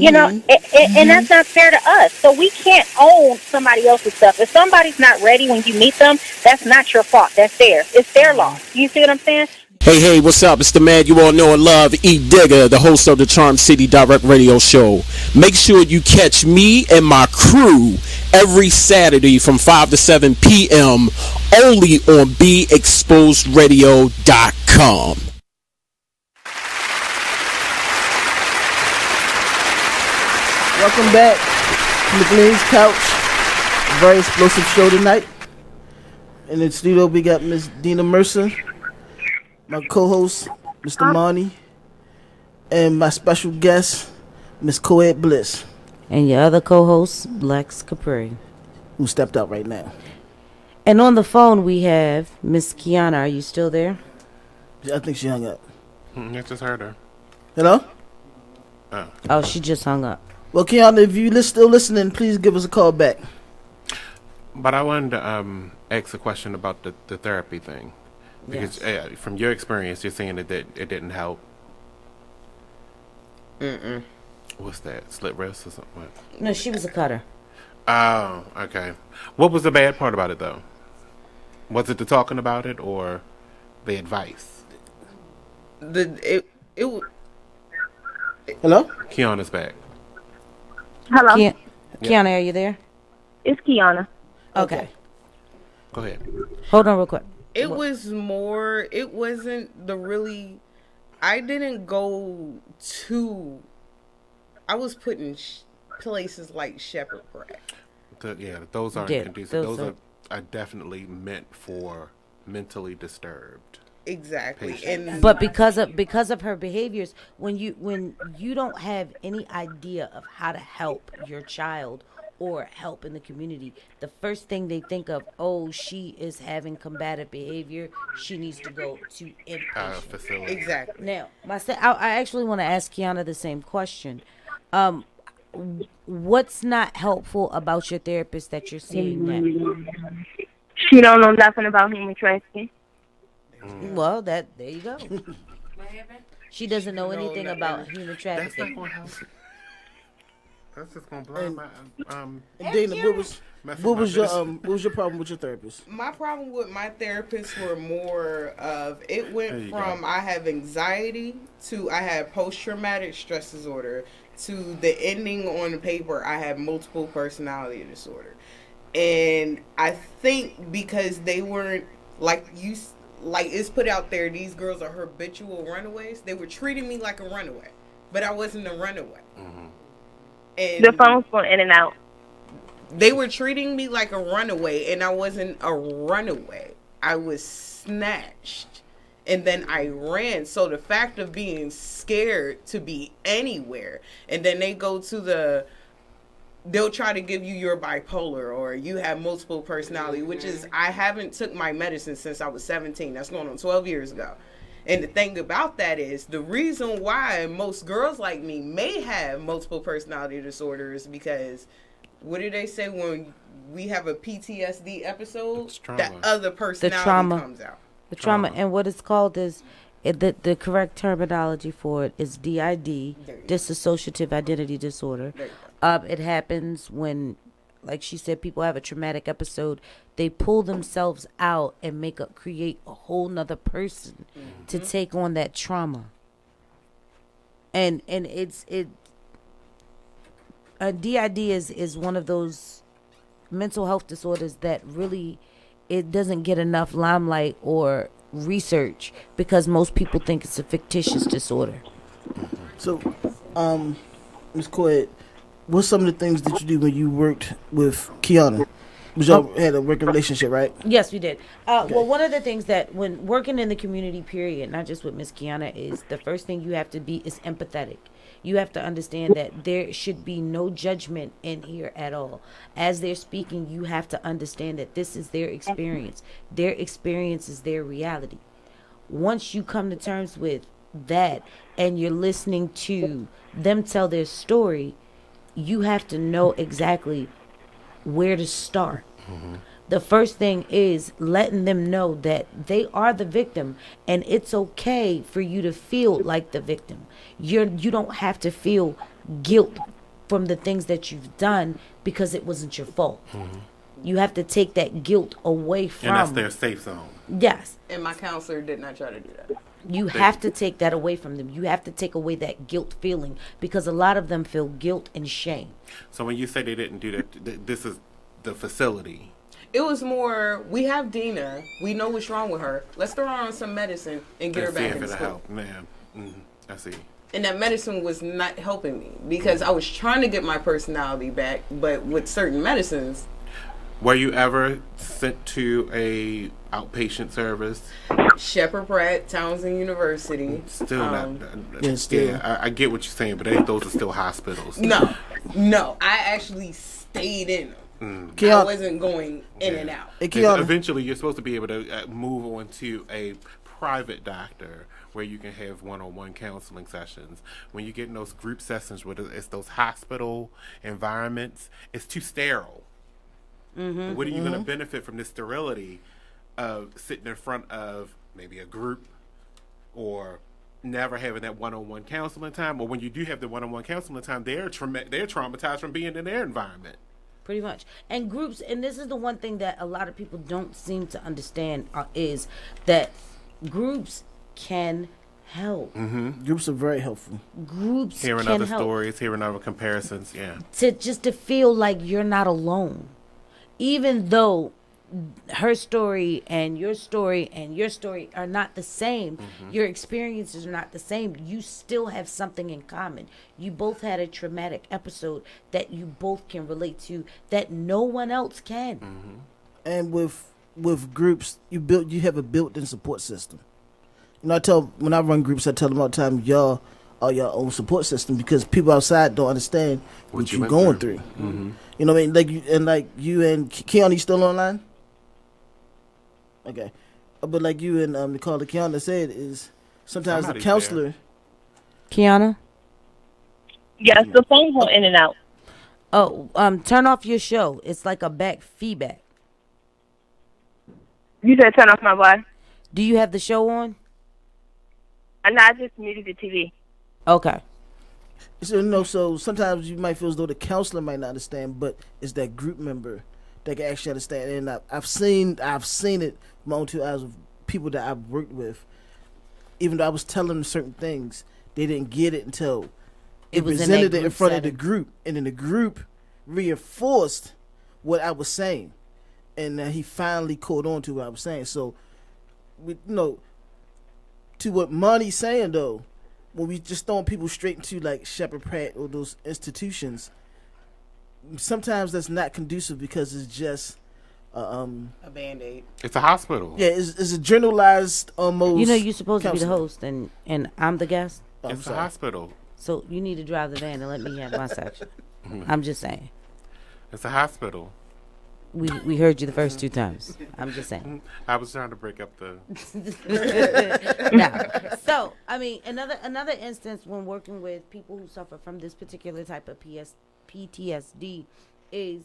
and that's not fair to us. So we can't own somebody else's stuff. If somebody's not ready when you meet them, that's not your fault. That's theirs. It's their loss. You see what I'm saying? Hey, what's up? It's the man you all know and love, E. Digger, the host of the Charm City Direct Radio Show. Make sure you catch me and my crew every Saturday from 5 to 7 p.m. only on BeExposedRadio.com. Welcome back to McLean's Couch. Very explosive show tonight. In the studio, we got Miss Dina Mercer, my co-host, Mr. Monny, and my special guest, Miss Coed Bliss. And your other co-host, Lex Capri, who stepped out right now. And on the phone, we have Miss Kiana. Are you still there? I think she hung up. I just heard her. Hello? Oh, she just hung up. Well, Kiana, if you're still listening, please give us a call back. But I wanted to ask a question about the therapy thing. Because from your experience, you're saying that it didn't help. What's that? Slit wrist or something? What? No, she was a cutter. Oh, okay. What was the bad part about it, though? Was it the talking about it or the advice? Hello? Kiana's back. Hello. Kiana, are you there? It's Kiana. Okay. Go ahead. Hold on real quick. It was more, it wasn't the really, I didn't go to, I was put in places like Shepherd Pratt. Those aren't Yeah, conducive. those Those are definitely meant for mentally disturbed. Exactly. patients. But because of her behaviors, when you don't have any idea of how to help your child or help in the community, the first thing they think of, oh, she is having combative behavior, she needs to go to inpatient facility. Exactly. Now, I actually want to ask Kiana the same question. What's not helpful about your therapist that you're seeing now? She don't know nothing about human trafficking. Well, there you go. She doesn't know anything about human That's trafficking. not going to help. That's just going to blind my And Dana, what was your problem with your therapist? My problem with my therapist were more of, it went from I have anxiety to I have post-traumatic stress disorder to the ending on the paper I have multiple personality disorder. And I think because they weren't like it's put out there, these girls are habitual runaways. They were treating me like a runaway, but I wasn't a runaway. Mm-hmm. And The phone's going in and out. they were treating me like a runaway, and I wasn't a runaway. I was snatched, and then I ran. So the fact of being scared to be anywhere, and then they go to they'll try to give you your bipolar or you have multiple personality, which is, I haven't took my medicine since I was 17. That's going on 12 years ago. And the thing about that is, the reason why most girls like me may have multiple personality disorders, because what do they say when we have a PTSD episode? That other personality comes out. The trauma. And what it's called is, the correct terminology for it is DID, dissociative identity disorder. It happens when, like she said, people have a traumatic episode. They pull themselves out and create a whole nother person to take on that trauma. And DID is one of those mental health disorders that really, it doesn't get enough limelight or research because most people think it's a fictitious disorder. So, Ms. Coed, what's some of the things that you do when you worked with Kiana? Y'all had a working relationship, right? Yes, we did. Well, one of the things that when working in the community, period, not just with Miss Kiana, is the first thing you have to be is empathetic. You have to understand that there should be no judgment in here at all. As they're speaking, you have to understand that this is their experience. Their experience is their reality. Once you come to terms with that and you're listening to them tell their story, you have to know exactly where to start. The first thing is letting them know that they are the victim, and it's okay for you to feel like the victim. You don't have to feel guilt from the things that you've done because it wasn't your fault. You have to take that guilt away from. And that's their safe zone. Yes. And my counselor did not try to do that. You have to take that away from them. You have to take away that guilt feeling, because a lot of them feel guilt and shame. So when you say they didn't do that, this is the facility. It was more, we have Dina, we know what's wrong with her. Let's throw her on some medicine and get her back in school. Help, man. I see. And that medicine was not helping me because I was trying to get my personality back, but with certain medicines. Were you ever sent to a outpatient service? Shepherd Pratt, Townsend University. Still not. Yeah, I get what you're saying, but those are still hospitals. No, I actually stayed in them. I wasn't going in and out. Eventually, you're supposed to be able to move on to a private doctor where you can have one-on-one counseling sessions. When you get in those group sessions where it's those hospital environments, it's too sterile. What are you going to benefit from this sterility of sitting in front of maybe a group or never having that one-on-one counseling time? Or when you do have the one-on-one counseling time, they're traumatized from being in their environment. Pretty much. And groups, and this is the one thing that a lot of people don't seem to understand, is that groups can help. Groups are very helpful. Groups Hearing can other help. stories, hearing other comparisons, To feel like you're not alone, even though her story and your story are not the same. Your experiences are not the same. You still have something in common. You both had a traumatic episode that you both can relate to that no one else can. And with groups, you have a built-in support system. You know, when I run groups, I tell them all the time, y'all are your own support system, because people outside don't understand what you're going through. You know what I mean? Like you and Keanu still online? Okay. But like you and Nicole Keanu said, is sometimes the counselor. Kiana? Yes, the phone went in and out. Oh, turn off your show. It's like a back feedback. You said turn off my what? Do you have the show on? No, I just muted the TV. Okay. So sometimes you might feel as though the counselor might not understand, but it's that group member that can actually understand. And I've seen it with my own 2 eyes of people that I've worked with. Even though I was telling them certain things, they didn't get it until it presented it in front of the group, and then the group reinforced what I was saying, and he finally caught on to what I was saying. So, to what Monty's saying though, when we just throwing people straight into like Shepherd Pratt or those institutions, sometimes that's not conducive, because it's just a Band-Aid. It's a hospital. Yeah, it's a generalized almost. You know, you're supposed to be the counseling. host, and I'm the guest. It's a hospital. So you need to drive the van and let me have my section. I'm just saying. It's a hospital. We heard you the first 2 times. I'm just saying. I was trying to break up the. No. So I mean, another instance when working with people who suffer from this particular type of PTSD is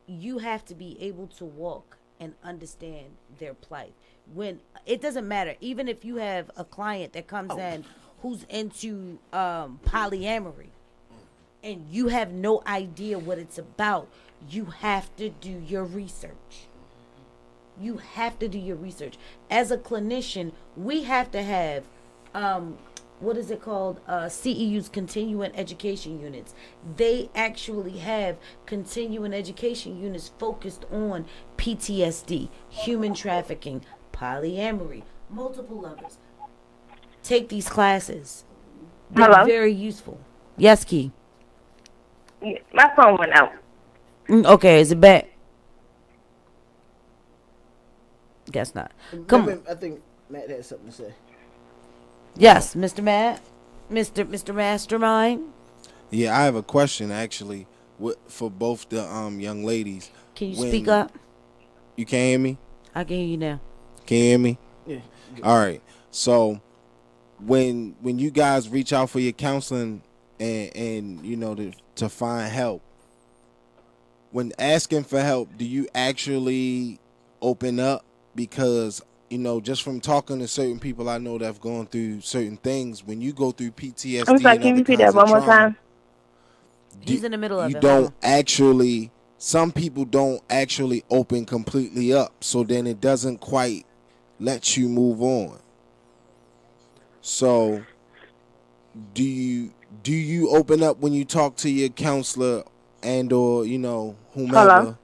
you have to be able to walk and understand their plight. When it doesn't matter, even if you have a client that comes in who's into polyamory, and you have no idea what it's about, you have to do your research. You have to do your research. As a clinician, we have to have, what is it called? CEU's continuing education units. They actually have continuing education units focused on PTSD, human trafficking, polyamory, multiple lovers. Take these classes. They're Hello? very useful. Yes, Key. My phone went out. Okay, is it back? Guess not. Come on. I think Matt had something to say. Yes, Mr. Matt, Mr. Mastermind. Yeah, I have a question actually for both the young ladies. Can you speak up? You can hear me? I can hear you now. Can you hear me? Yeah. All right. So when you guys reach out for your counseling and you know to find help, when asking for help, do you actually open up? Because you know, just from talking to certain people I know that have gone through certain things, when you go through PTSD, I'm sorry, can you repeat that one more time? He's in the middle of it. You don't actually. Some people don't actually open completely up, so then it doesn't quite let you move on. So, do you open up when you talk to your counselor and or you know whomever? Hello?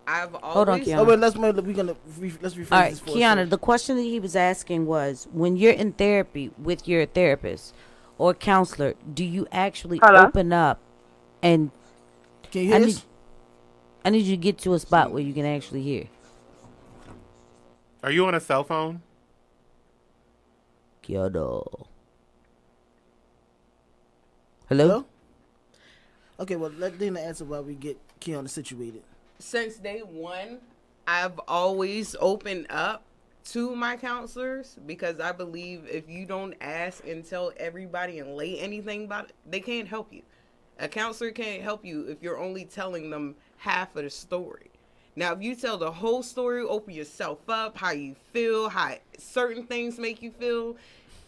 I've always. Hold on, Kiana. Oh, wait, let's rephrase All right, this for Kiana, the question that he was asking was, when you're in therapy with your therapist or counselor, do you actually open up and can you hear this? I need you to get to a spot where you can actually hear. Are you on a cell phone? Kiana. Hello? Okay, well, let Dina answer while we get Kiana situated. Since day one, I've always opened up to my counselors because I believe if you don't ask and tell everybody and lay anything about it, they can't help you. A counselor can't help you if you're only telling them half of the story. Now, if you tell the whole story, open yourself up, how you feel, how certain things make you feel,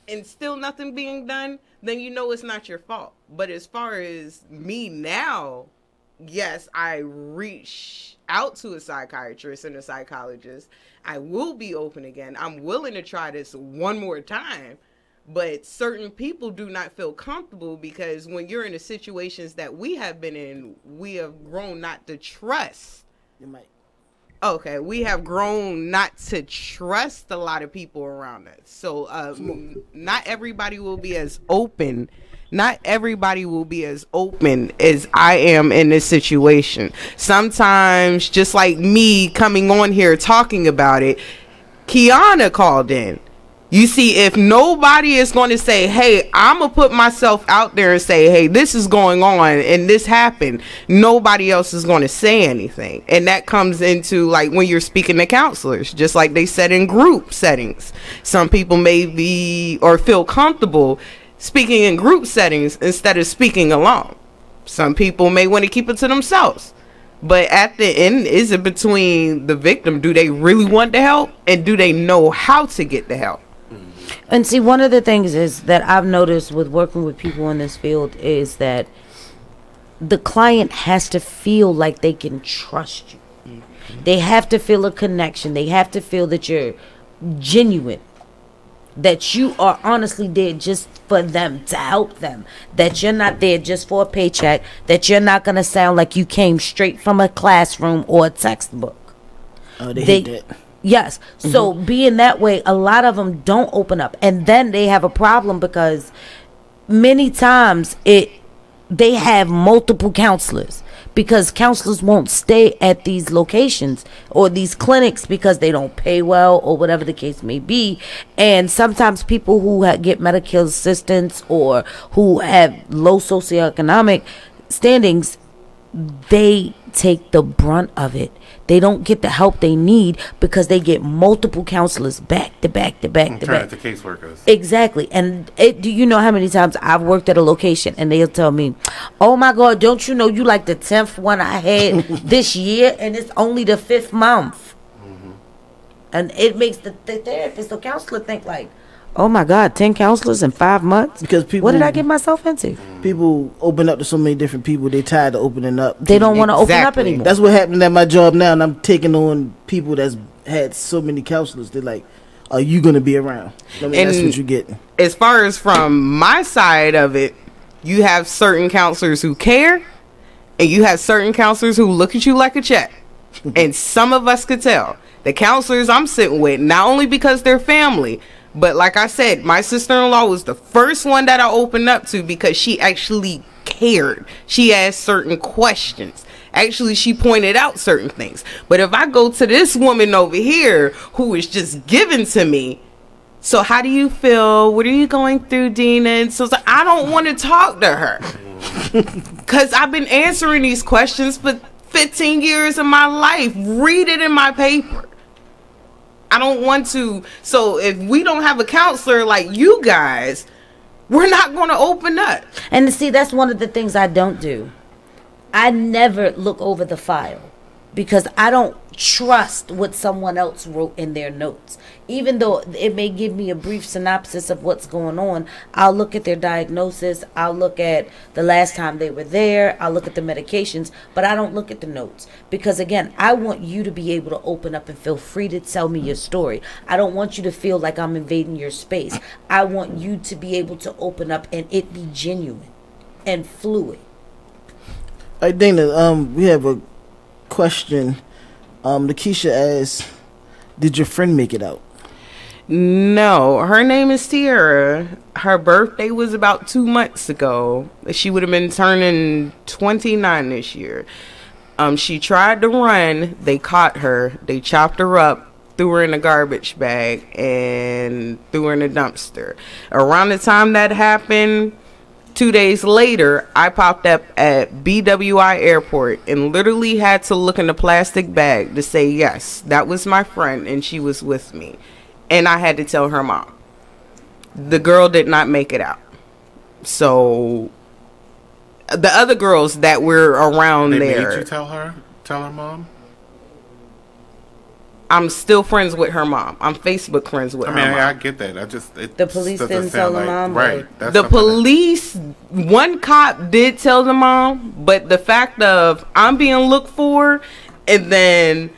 and still nothing being done, then you know it's not your fault. But as far as me now, yes, I reach out to a psychiatrist and a psychologist. I will be open again. I'm willing to try this one more time. But certain people do not feel comfortable because when you're in the situations that we have been in, we have grown not to trust. You might. Okay, we have grown not to trust a lot of people around us. So not everybody will be as open. Not everybody will be as open as I am in this situation. Sometimes, just like me coming on here talking about it, Kiana called in. You see, if nobody is going to say, hey, I'm going to put myself out there and say, hey, this is going on and this happened, nobody else is going to say anything. And that comes into like when you're speaking to counselors, just like they said in group settings. Some people may be or feel comfortable speaking in group settings instead of speaking alone. Some people may want to keep it to themselves. But at the end, is it between the victim? Do they really want the help? And do they know how to get the help? And see, one of the things is that I've noticed with working with people in this field is that the client has to feel like they can trust you. They have to feel a connection. They have to feel that you're genuine, that you are honestly there just for them, to help them, that you're not there just for a paycheck, that you're not going to sound like you came straight from a classroom or a textbook. Oh, they hate that. Yes. So being that way, a lot of them don't open up, and then they have a problem because many times they have multiple counselors, because counselors won't stay at these locations or these clinics because they don't pay well or whatever the case may be. And sometimes people who get medical assistance or who have low socioeconomic standings, they take the brunt of it. They don't get the help they need because they get multiple counselors back to back to back to back. To caseworkers. Exactly. And do you know how many times I've worked at a location and they'll tell me, oh my God, don't you know you like the 10th one I had this year and it's only the 5th month. And it makes the therapist or counselor think like, oh my God, 10 counselors in 5 months? Because people, what did I get myself into? People open up to so many different people. They tired of opening up. They don't want to open up anymore. That's what happened at my job now, and I'm taking on people that's had so many counselors. They're like, are you going to be around? I mean, that's what you get. As far as from my side of it, you have certain counselors who care, and you have certain counselors who look at you like a check. And some of us could tell. The counselors I'm sitting with, not only because they're family, but like I said, my sister-in-law was the first one that I opened up to because she actually cared. She asked certain questions. Actually, she pointed out certain things. But if I go to this woman over here who is just given to me, so how do you feel? What are you going through, Dina? And so I don't want to talk to her because I've been answering these questions for 15 years of my life. Read it in my paper. I don't want to. So if we don't have a counselor like you guys, we're not going to open up. And see, that's one of the things I don't do. I never look over the file because I don't trust what someone else wrote in their notes. Even though it may give me a brief synopsis of what's going on, I'll look at their diagnosis, I'll look at the last time they were there, I'll look at the medications, but I don't look at the notes. Because again, I want you to be able to open up and feel free to tell me your story. I don't want you to feel like I'm invading your space. I want you to be able to open up and it be genuine and fluid. All right, Dana, we have a question. Lakeisha asks, did your friend make it out? No, her name is Tiara. Her birthday was about 2 months ago. She would have been turning 29 this year. She tried to run. They caught her. They chopped her up, threw her in a garbage bag, and threw her in a dumpster. Around the time that happened, 2 days later, I popped up at BWI Airport and literally had to look in the plastic bag to say, yes, that was my friend and she was with me. And I had to tell her mom. The girl did not make it out. So the other girls that were around they there. Made you tell her mom? I'm still friends with her mom. I'm Facebook friends with her mom. I get that. The police didn't tell the mom? Right. The police, one cop did tell the mom, but the fact of I'm being looked for and then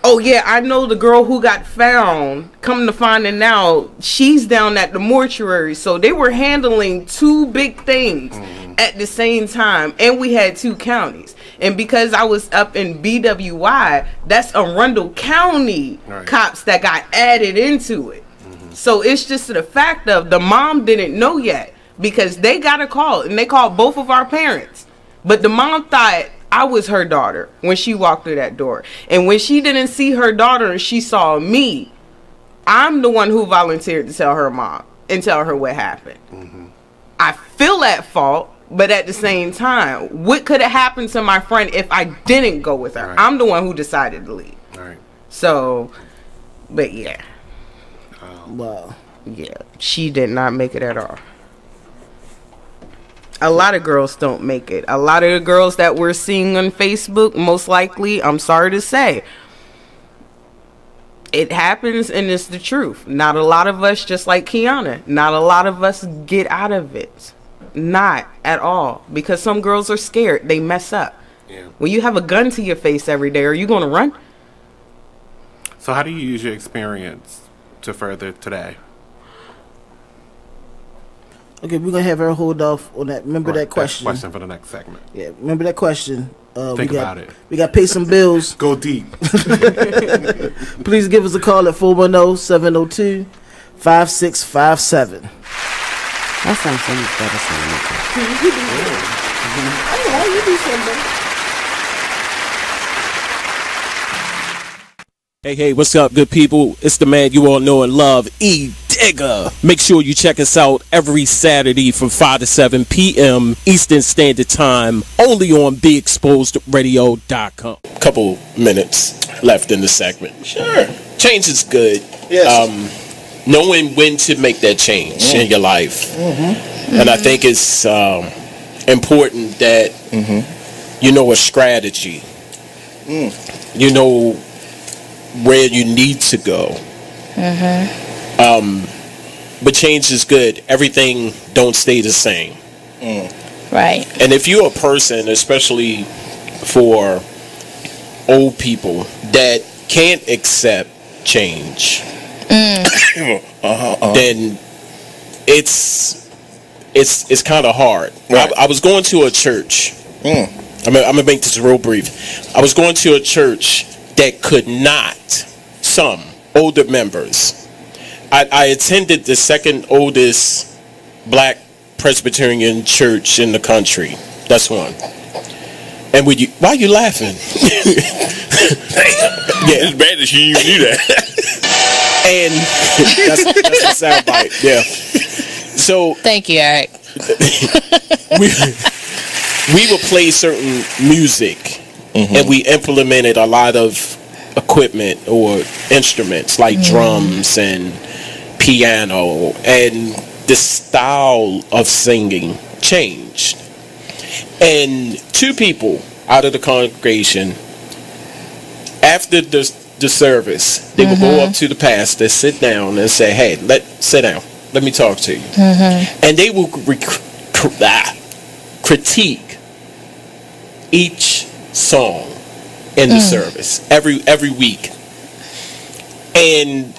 Oh yeah, I know the girl who got found. Come to find out, she's down at the mortuary. So they were handling two big things at the same time, and we had two counties. And because I was up in BWI, that's Arundel County cops that got added into it. So it's just the fact of the mom didn't know yet because they got a call and they called both of our parents, but the mom thought I was her daughter when she walked through that door. And when she didn't see her daughter and she saw me, I'm the one who volunteered to tell her mom and tell her what happened. I feel at fault, but at the same time, what could have happened to my friend if I didn't go with her? I'm the one who decided to leave. So, but yeah. Wow. Yeah, she did not make it at all. A lot of girls don't make it. A lot of the girls that we're seeing on Facebook, most likely, I'm sorry to say, it happens and it's the truth. Not a lot of us, just like Kiana, not a lot of us get out of it. Not at all. Because some girls are scared. They mess up. Yeah. When you have a gun to your face every day, are you going to run? So how do you use your experience to further today? Okay, we're gonna have her hold off on that. Remember that question. Question for the next segment. Yeah, remember that question. Think about it. We got to pay some bills. Go deep. Please give us a call at 410-702-5657. That sounds so much better. You do something. Hey, what's up, good people? It's the man you all know and love, E. Digger. Make sure you check us out every Saturday from 5 to 7 p.m. Eastern Standard Time, only on BeExposedRadio.com. Couple minutes left in the segment. Sure. Change is good. Yes. Knowing when to make that change in your life. And I think it's important that you know a strategy. You know where you need to go. But change is good. Everything don't stay the same. Right. And if you're a person, especially for old people, that can't accept change, then it's kind of hard. Right. I was going to a church. I'm gonna make this real brief. I was going to a church that could not, some older members. I attended the second oldest black Presbyterian church in the country. That's one. And why are you laughing? It's bad that you even knew that. And that's a soundbite. Yeah. So thank you, Eric. we would play certain music, and we implemented a lot of equipment or instruments like drums and piano, and the style of singing changed. And two people out of the congregation, after the service, they would go up to the pastor, sit down, and say, "Hey, sit down. Let me talk to you." And they will critique each song in the service every week, and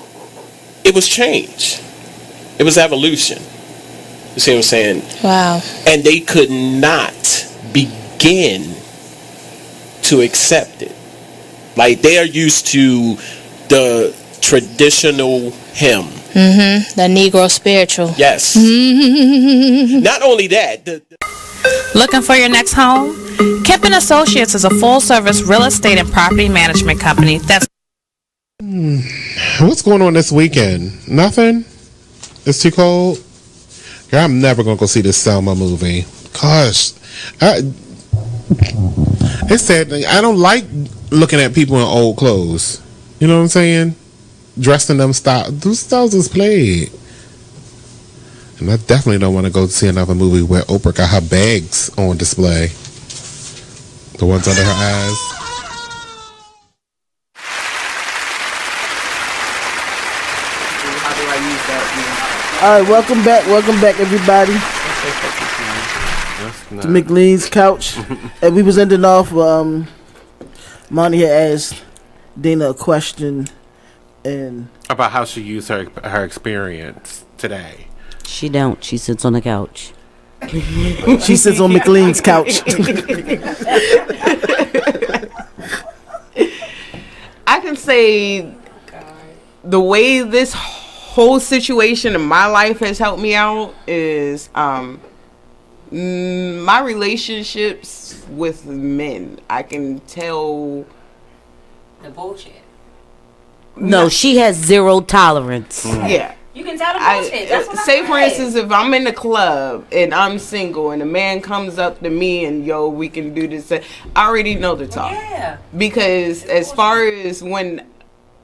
it was change. It was evolution. You see what I'm saying? Wow. And they could not begin to accept it. Like, they are used to the traditional hymn. The Negro spiritual. Yes. Not only that. Looking for your next home? Kemp & Associates is a full-service real estate and property management company that's... What's going on this weekend? Nothing? It's too cold? Girl, I'm never going to go see this Selma movie. Gosh. It's sad. I don't like looking at people in old clothes. You know what I'm saying? Dressed in them styles. Those styles is played. And I definitely don't want to go see another movie where Oprah got her bags on display. The ones under her eyes. All right, welcome back, everybody, to McLean's couch. And we was ending off. Monny had asked, Dana a question and about how she used her experience today. She don't. She sits on the couch. She sits on McClean's couch. I can say the way this whole situation in my life has helped me out is my relationships with men. I can tell the bullshit. No, she has zero tolerance. Yeah. You can tell the bullshit. That's what say, for instance, if I'm in the club and I'm single and a man comes up to me and, yo, we can do this, I already know the talk. Yeah. Because as far as when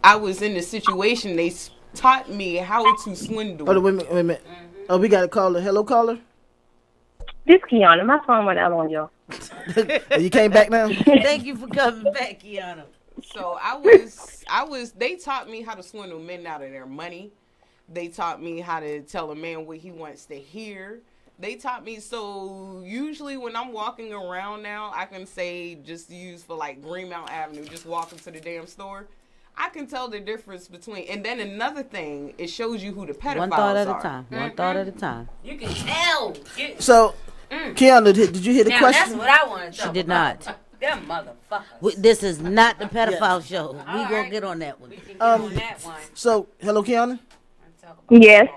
I was in the situation, they taught me how to swindle. Oh, wait a minute. Oh, we got a caller. Hello, caller. This Kiana. My phone went out on y'all. You came back now? Thank you for coming back, Kiana. So they taught me how to swindle men out of their money. They taught me how to tell a man what he wants to hear. They taught me, so usually when I'm walking around now, I can say, just use for like Greenmount Avenue, just walking to the damn store, I can tell the difference between, and then another thing, it shows you who the pedophiles are. One thought at a time. One thought at a time. You can tell. So, Kiana, did you hear the now, question? That's what I want to She did not. Them motherfuckers. This is not the pedophile show. We gonna get on that one. We can get on that one. So, hello, Kiana? Yes.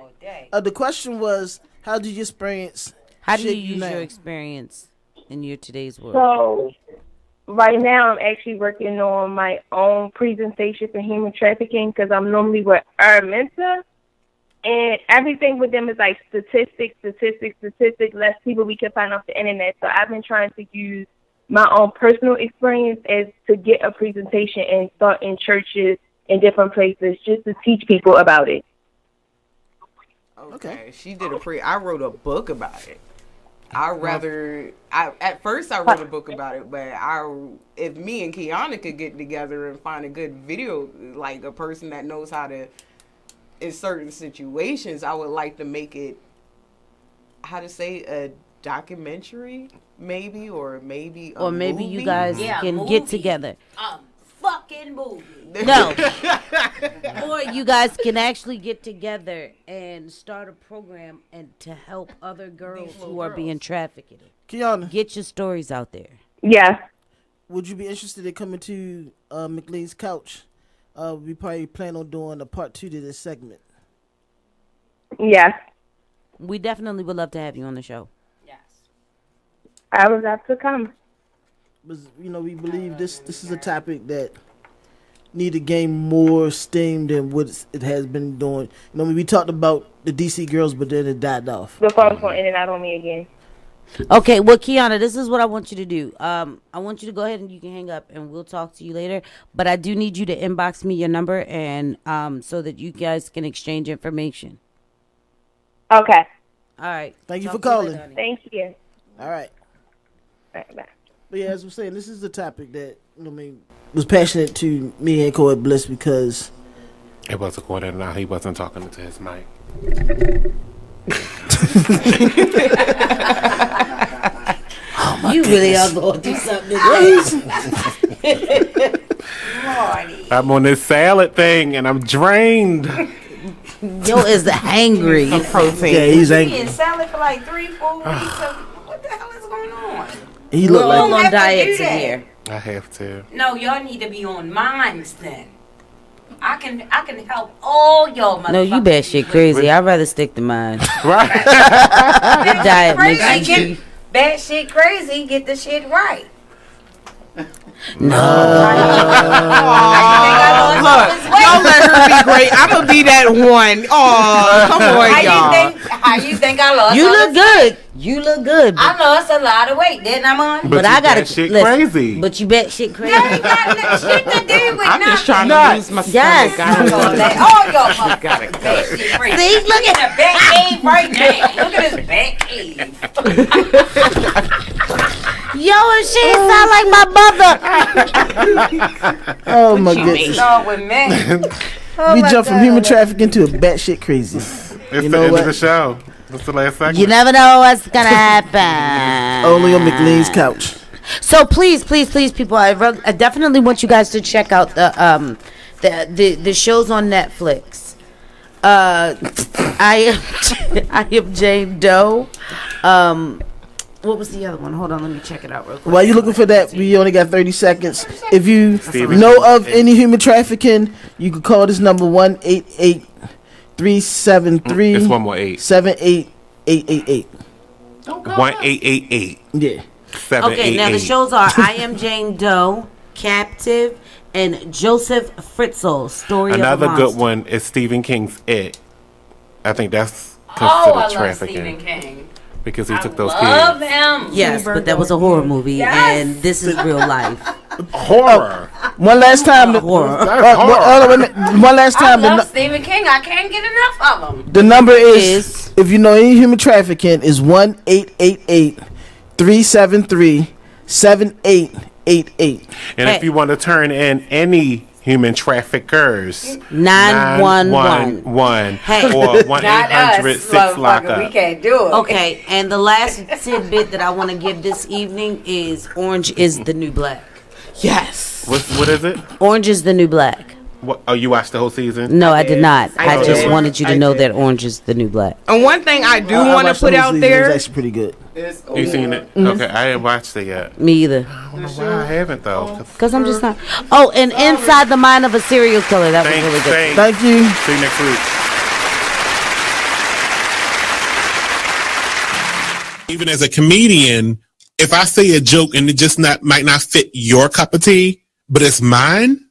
The question was, how did you experience? How do you use your experience in your today's world? So, right now I'm actually working on my own presentation for human trafficking because I'm normally with Arminta, and everything with them is like statistics, less people we can find off the internet. So I've been trying to use my own personal experience as to get a presentation and start in churches and different places just to teach people about it. Okay. She did I wrote a book about it. At first I wrote a book about it, but if me and Kiana could get together and find a good video, like a person that knows how to, in certain situations, I would like to make it, how to say, a documentary, maybe, or maybe a movie. You guys can get together. Fucking movie. No. Or you guys can actually get together and start a program and to help other girls who are being trafficked. Kiana, get your stories out there. Yeah. Would you be interested in coming to McLean's couch? We probably plan on doing a part 2 to this segment. Yeah. We definitely would love to have you on the show. Yes. I would love to come. But, we believe this is a topic that need to gain more steam than what it has been doing. We talked about the DC girls, but then it died off. The phone's going in and out on me again. Okay, well, Kiana, this is what I want you to do. I want you to go ahead and you can hang up, and we'll talk to you later. But I do need you to inbox me your number, and so that you guys can exchange information. Okay. All right. Thank you for calling. Thank you. All right. All right, bye. But yeah, as I'm saying, this is a topic that was passionate to me and Cole at Bliss because it wasn't going in and out. He wasn't talking into his mic. Oh my goodness. Really are going through something today. I'm on this salad thing and I'm drained. Yo is hangry. Protein. Yeah, he's angry. Eating salad for like 3-4 weeks. What the hell is going on? He look like on diets in here. I have to. No, y'all need to be on mines then. I can help all y'all motherfuckers. No, you batshit crazy. I'd rather stick to mine. Right. The diet makes you batshit crazy. Get the shit right. No. Look, y'all let her be great. I'm gonna be that one. Oh, come on, y'all. How you think I lost? You look good. You look good. I lost a lot of weight, didn't I, Monny? But I gotta shit listen, crazy. But you bet shit crazy. That ain't got nothing shit to do with I'm just trying nothing. to lose my Yes. stomach. All y'all motherfuckers. Gotta Bat shit crazy. See, look at the bat cave right now. Look at this bat cave. Yo, and she sound like my mother. Oh my goodness. With me. We jumped from human trafficking to a batshit crazy. It's You the know end what? of the show. That's the last segment. You never know what's gonna happen. Only on McLean's couch. So please, people, I definitely want you guys to check out the shows on Netflix. I am Jane Doe. What was the other one? Hold on, let me check it out real quick. While you're looking for that, we only got 30 seconds. If you know of any human trafficking, you can call this number 1-888-373. It's one more 8. 78888. 1888. Yeah. Okay, now the shows are I Am Jane Doe, Captive, and Joseph Fritzl, Story of a Another Monster. good one is Stephen King's It. I think that's considered trafficking. Stephen King. Because he took those Love kids. him. Yes, but that was a horror movie, Yes. and this is real life. Horror. One last time. Horror. One last time. I love Stephen King. I can't get enough of him. The number is, if you know any human trafficking, is 1-888-373-7888. And if you want to turn in any human traffickers, 911. Hey. Or 1-800-6-LOCK-UP. We can't do it. Okay, and the last tidbit that I want to give this evening is Orange is the New Black. Yes. What is it? Orange is the New Black. What, oh, you watched the whole season? No, I did not. I I just did. wanted you to know that Orange is the New Black. And one thing I do want to put out there. It's actually pretty good. You seen it? Okay, I didn't watch it yet. Me either. I don't know why I haven't though. Because I'm just not. Oh, and Inside the Mind of a Serial Killer. That was really good. Thank you. See you next week. Even as a comedian, if I say a joke and it just might not fit your cup of tea, but it's mine,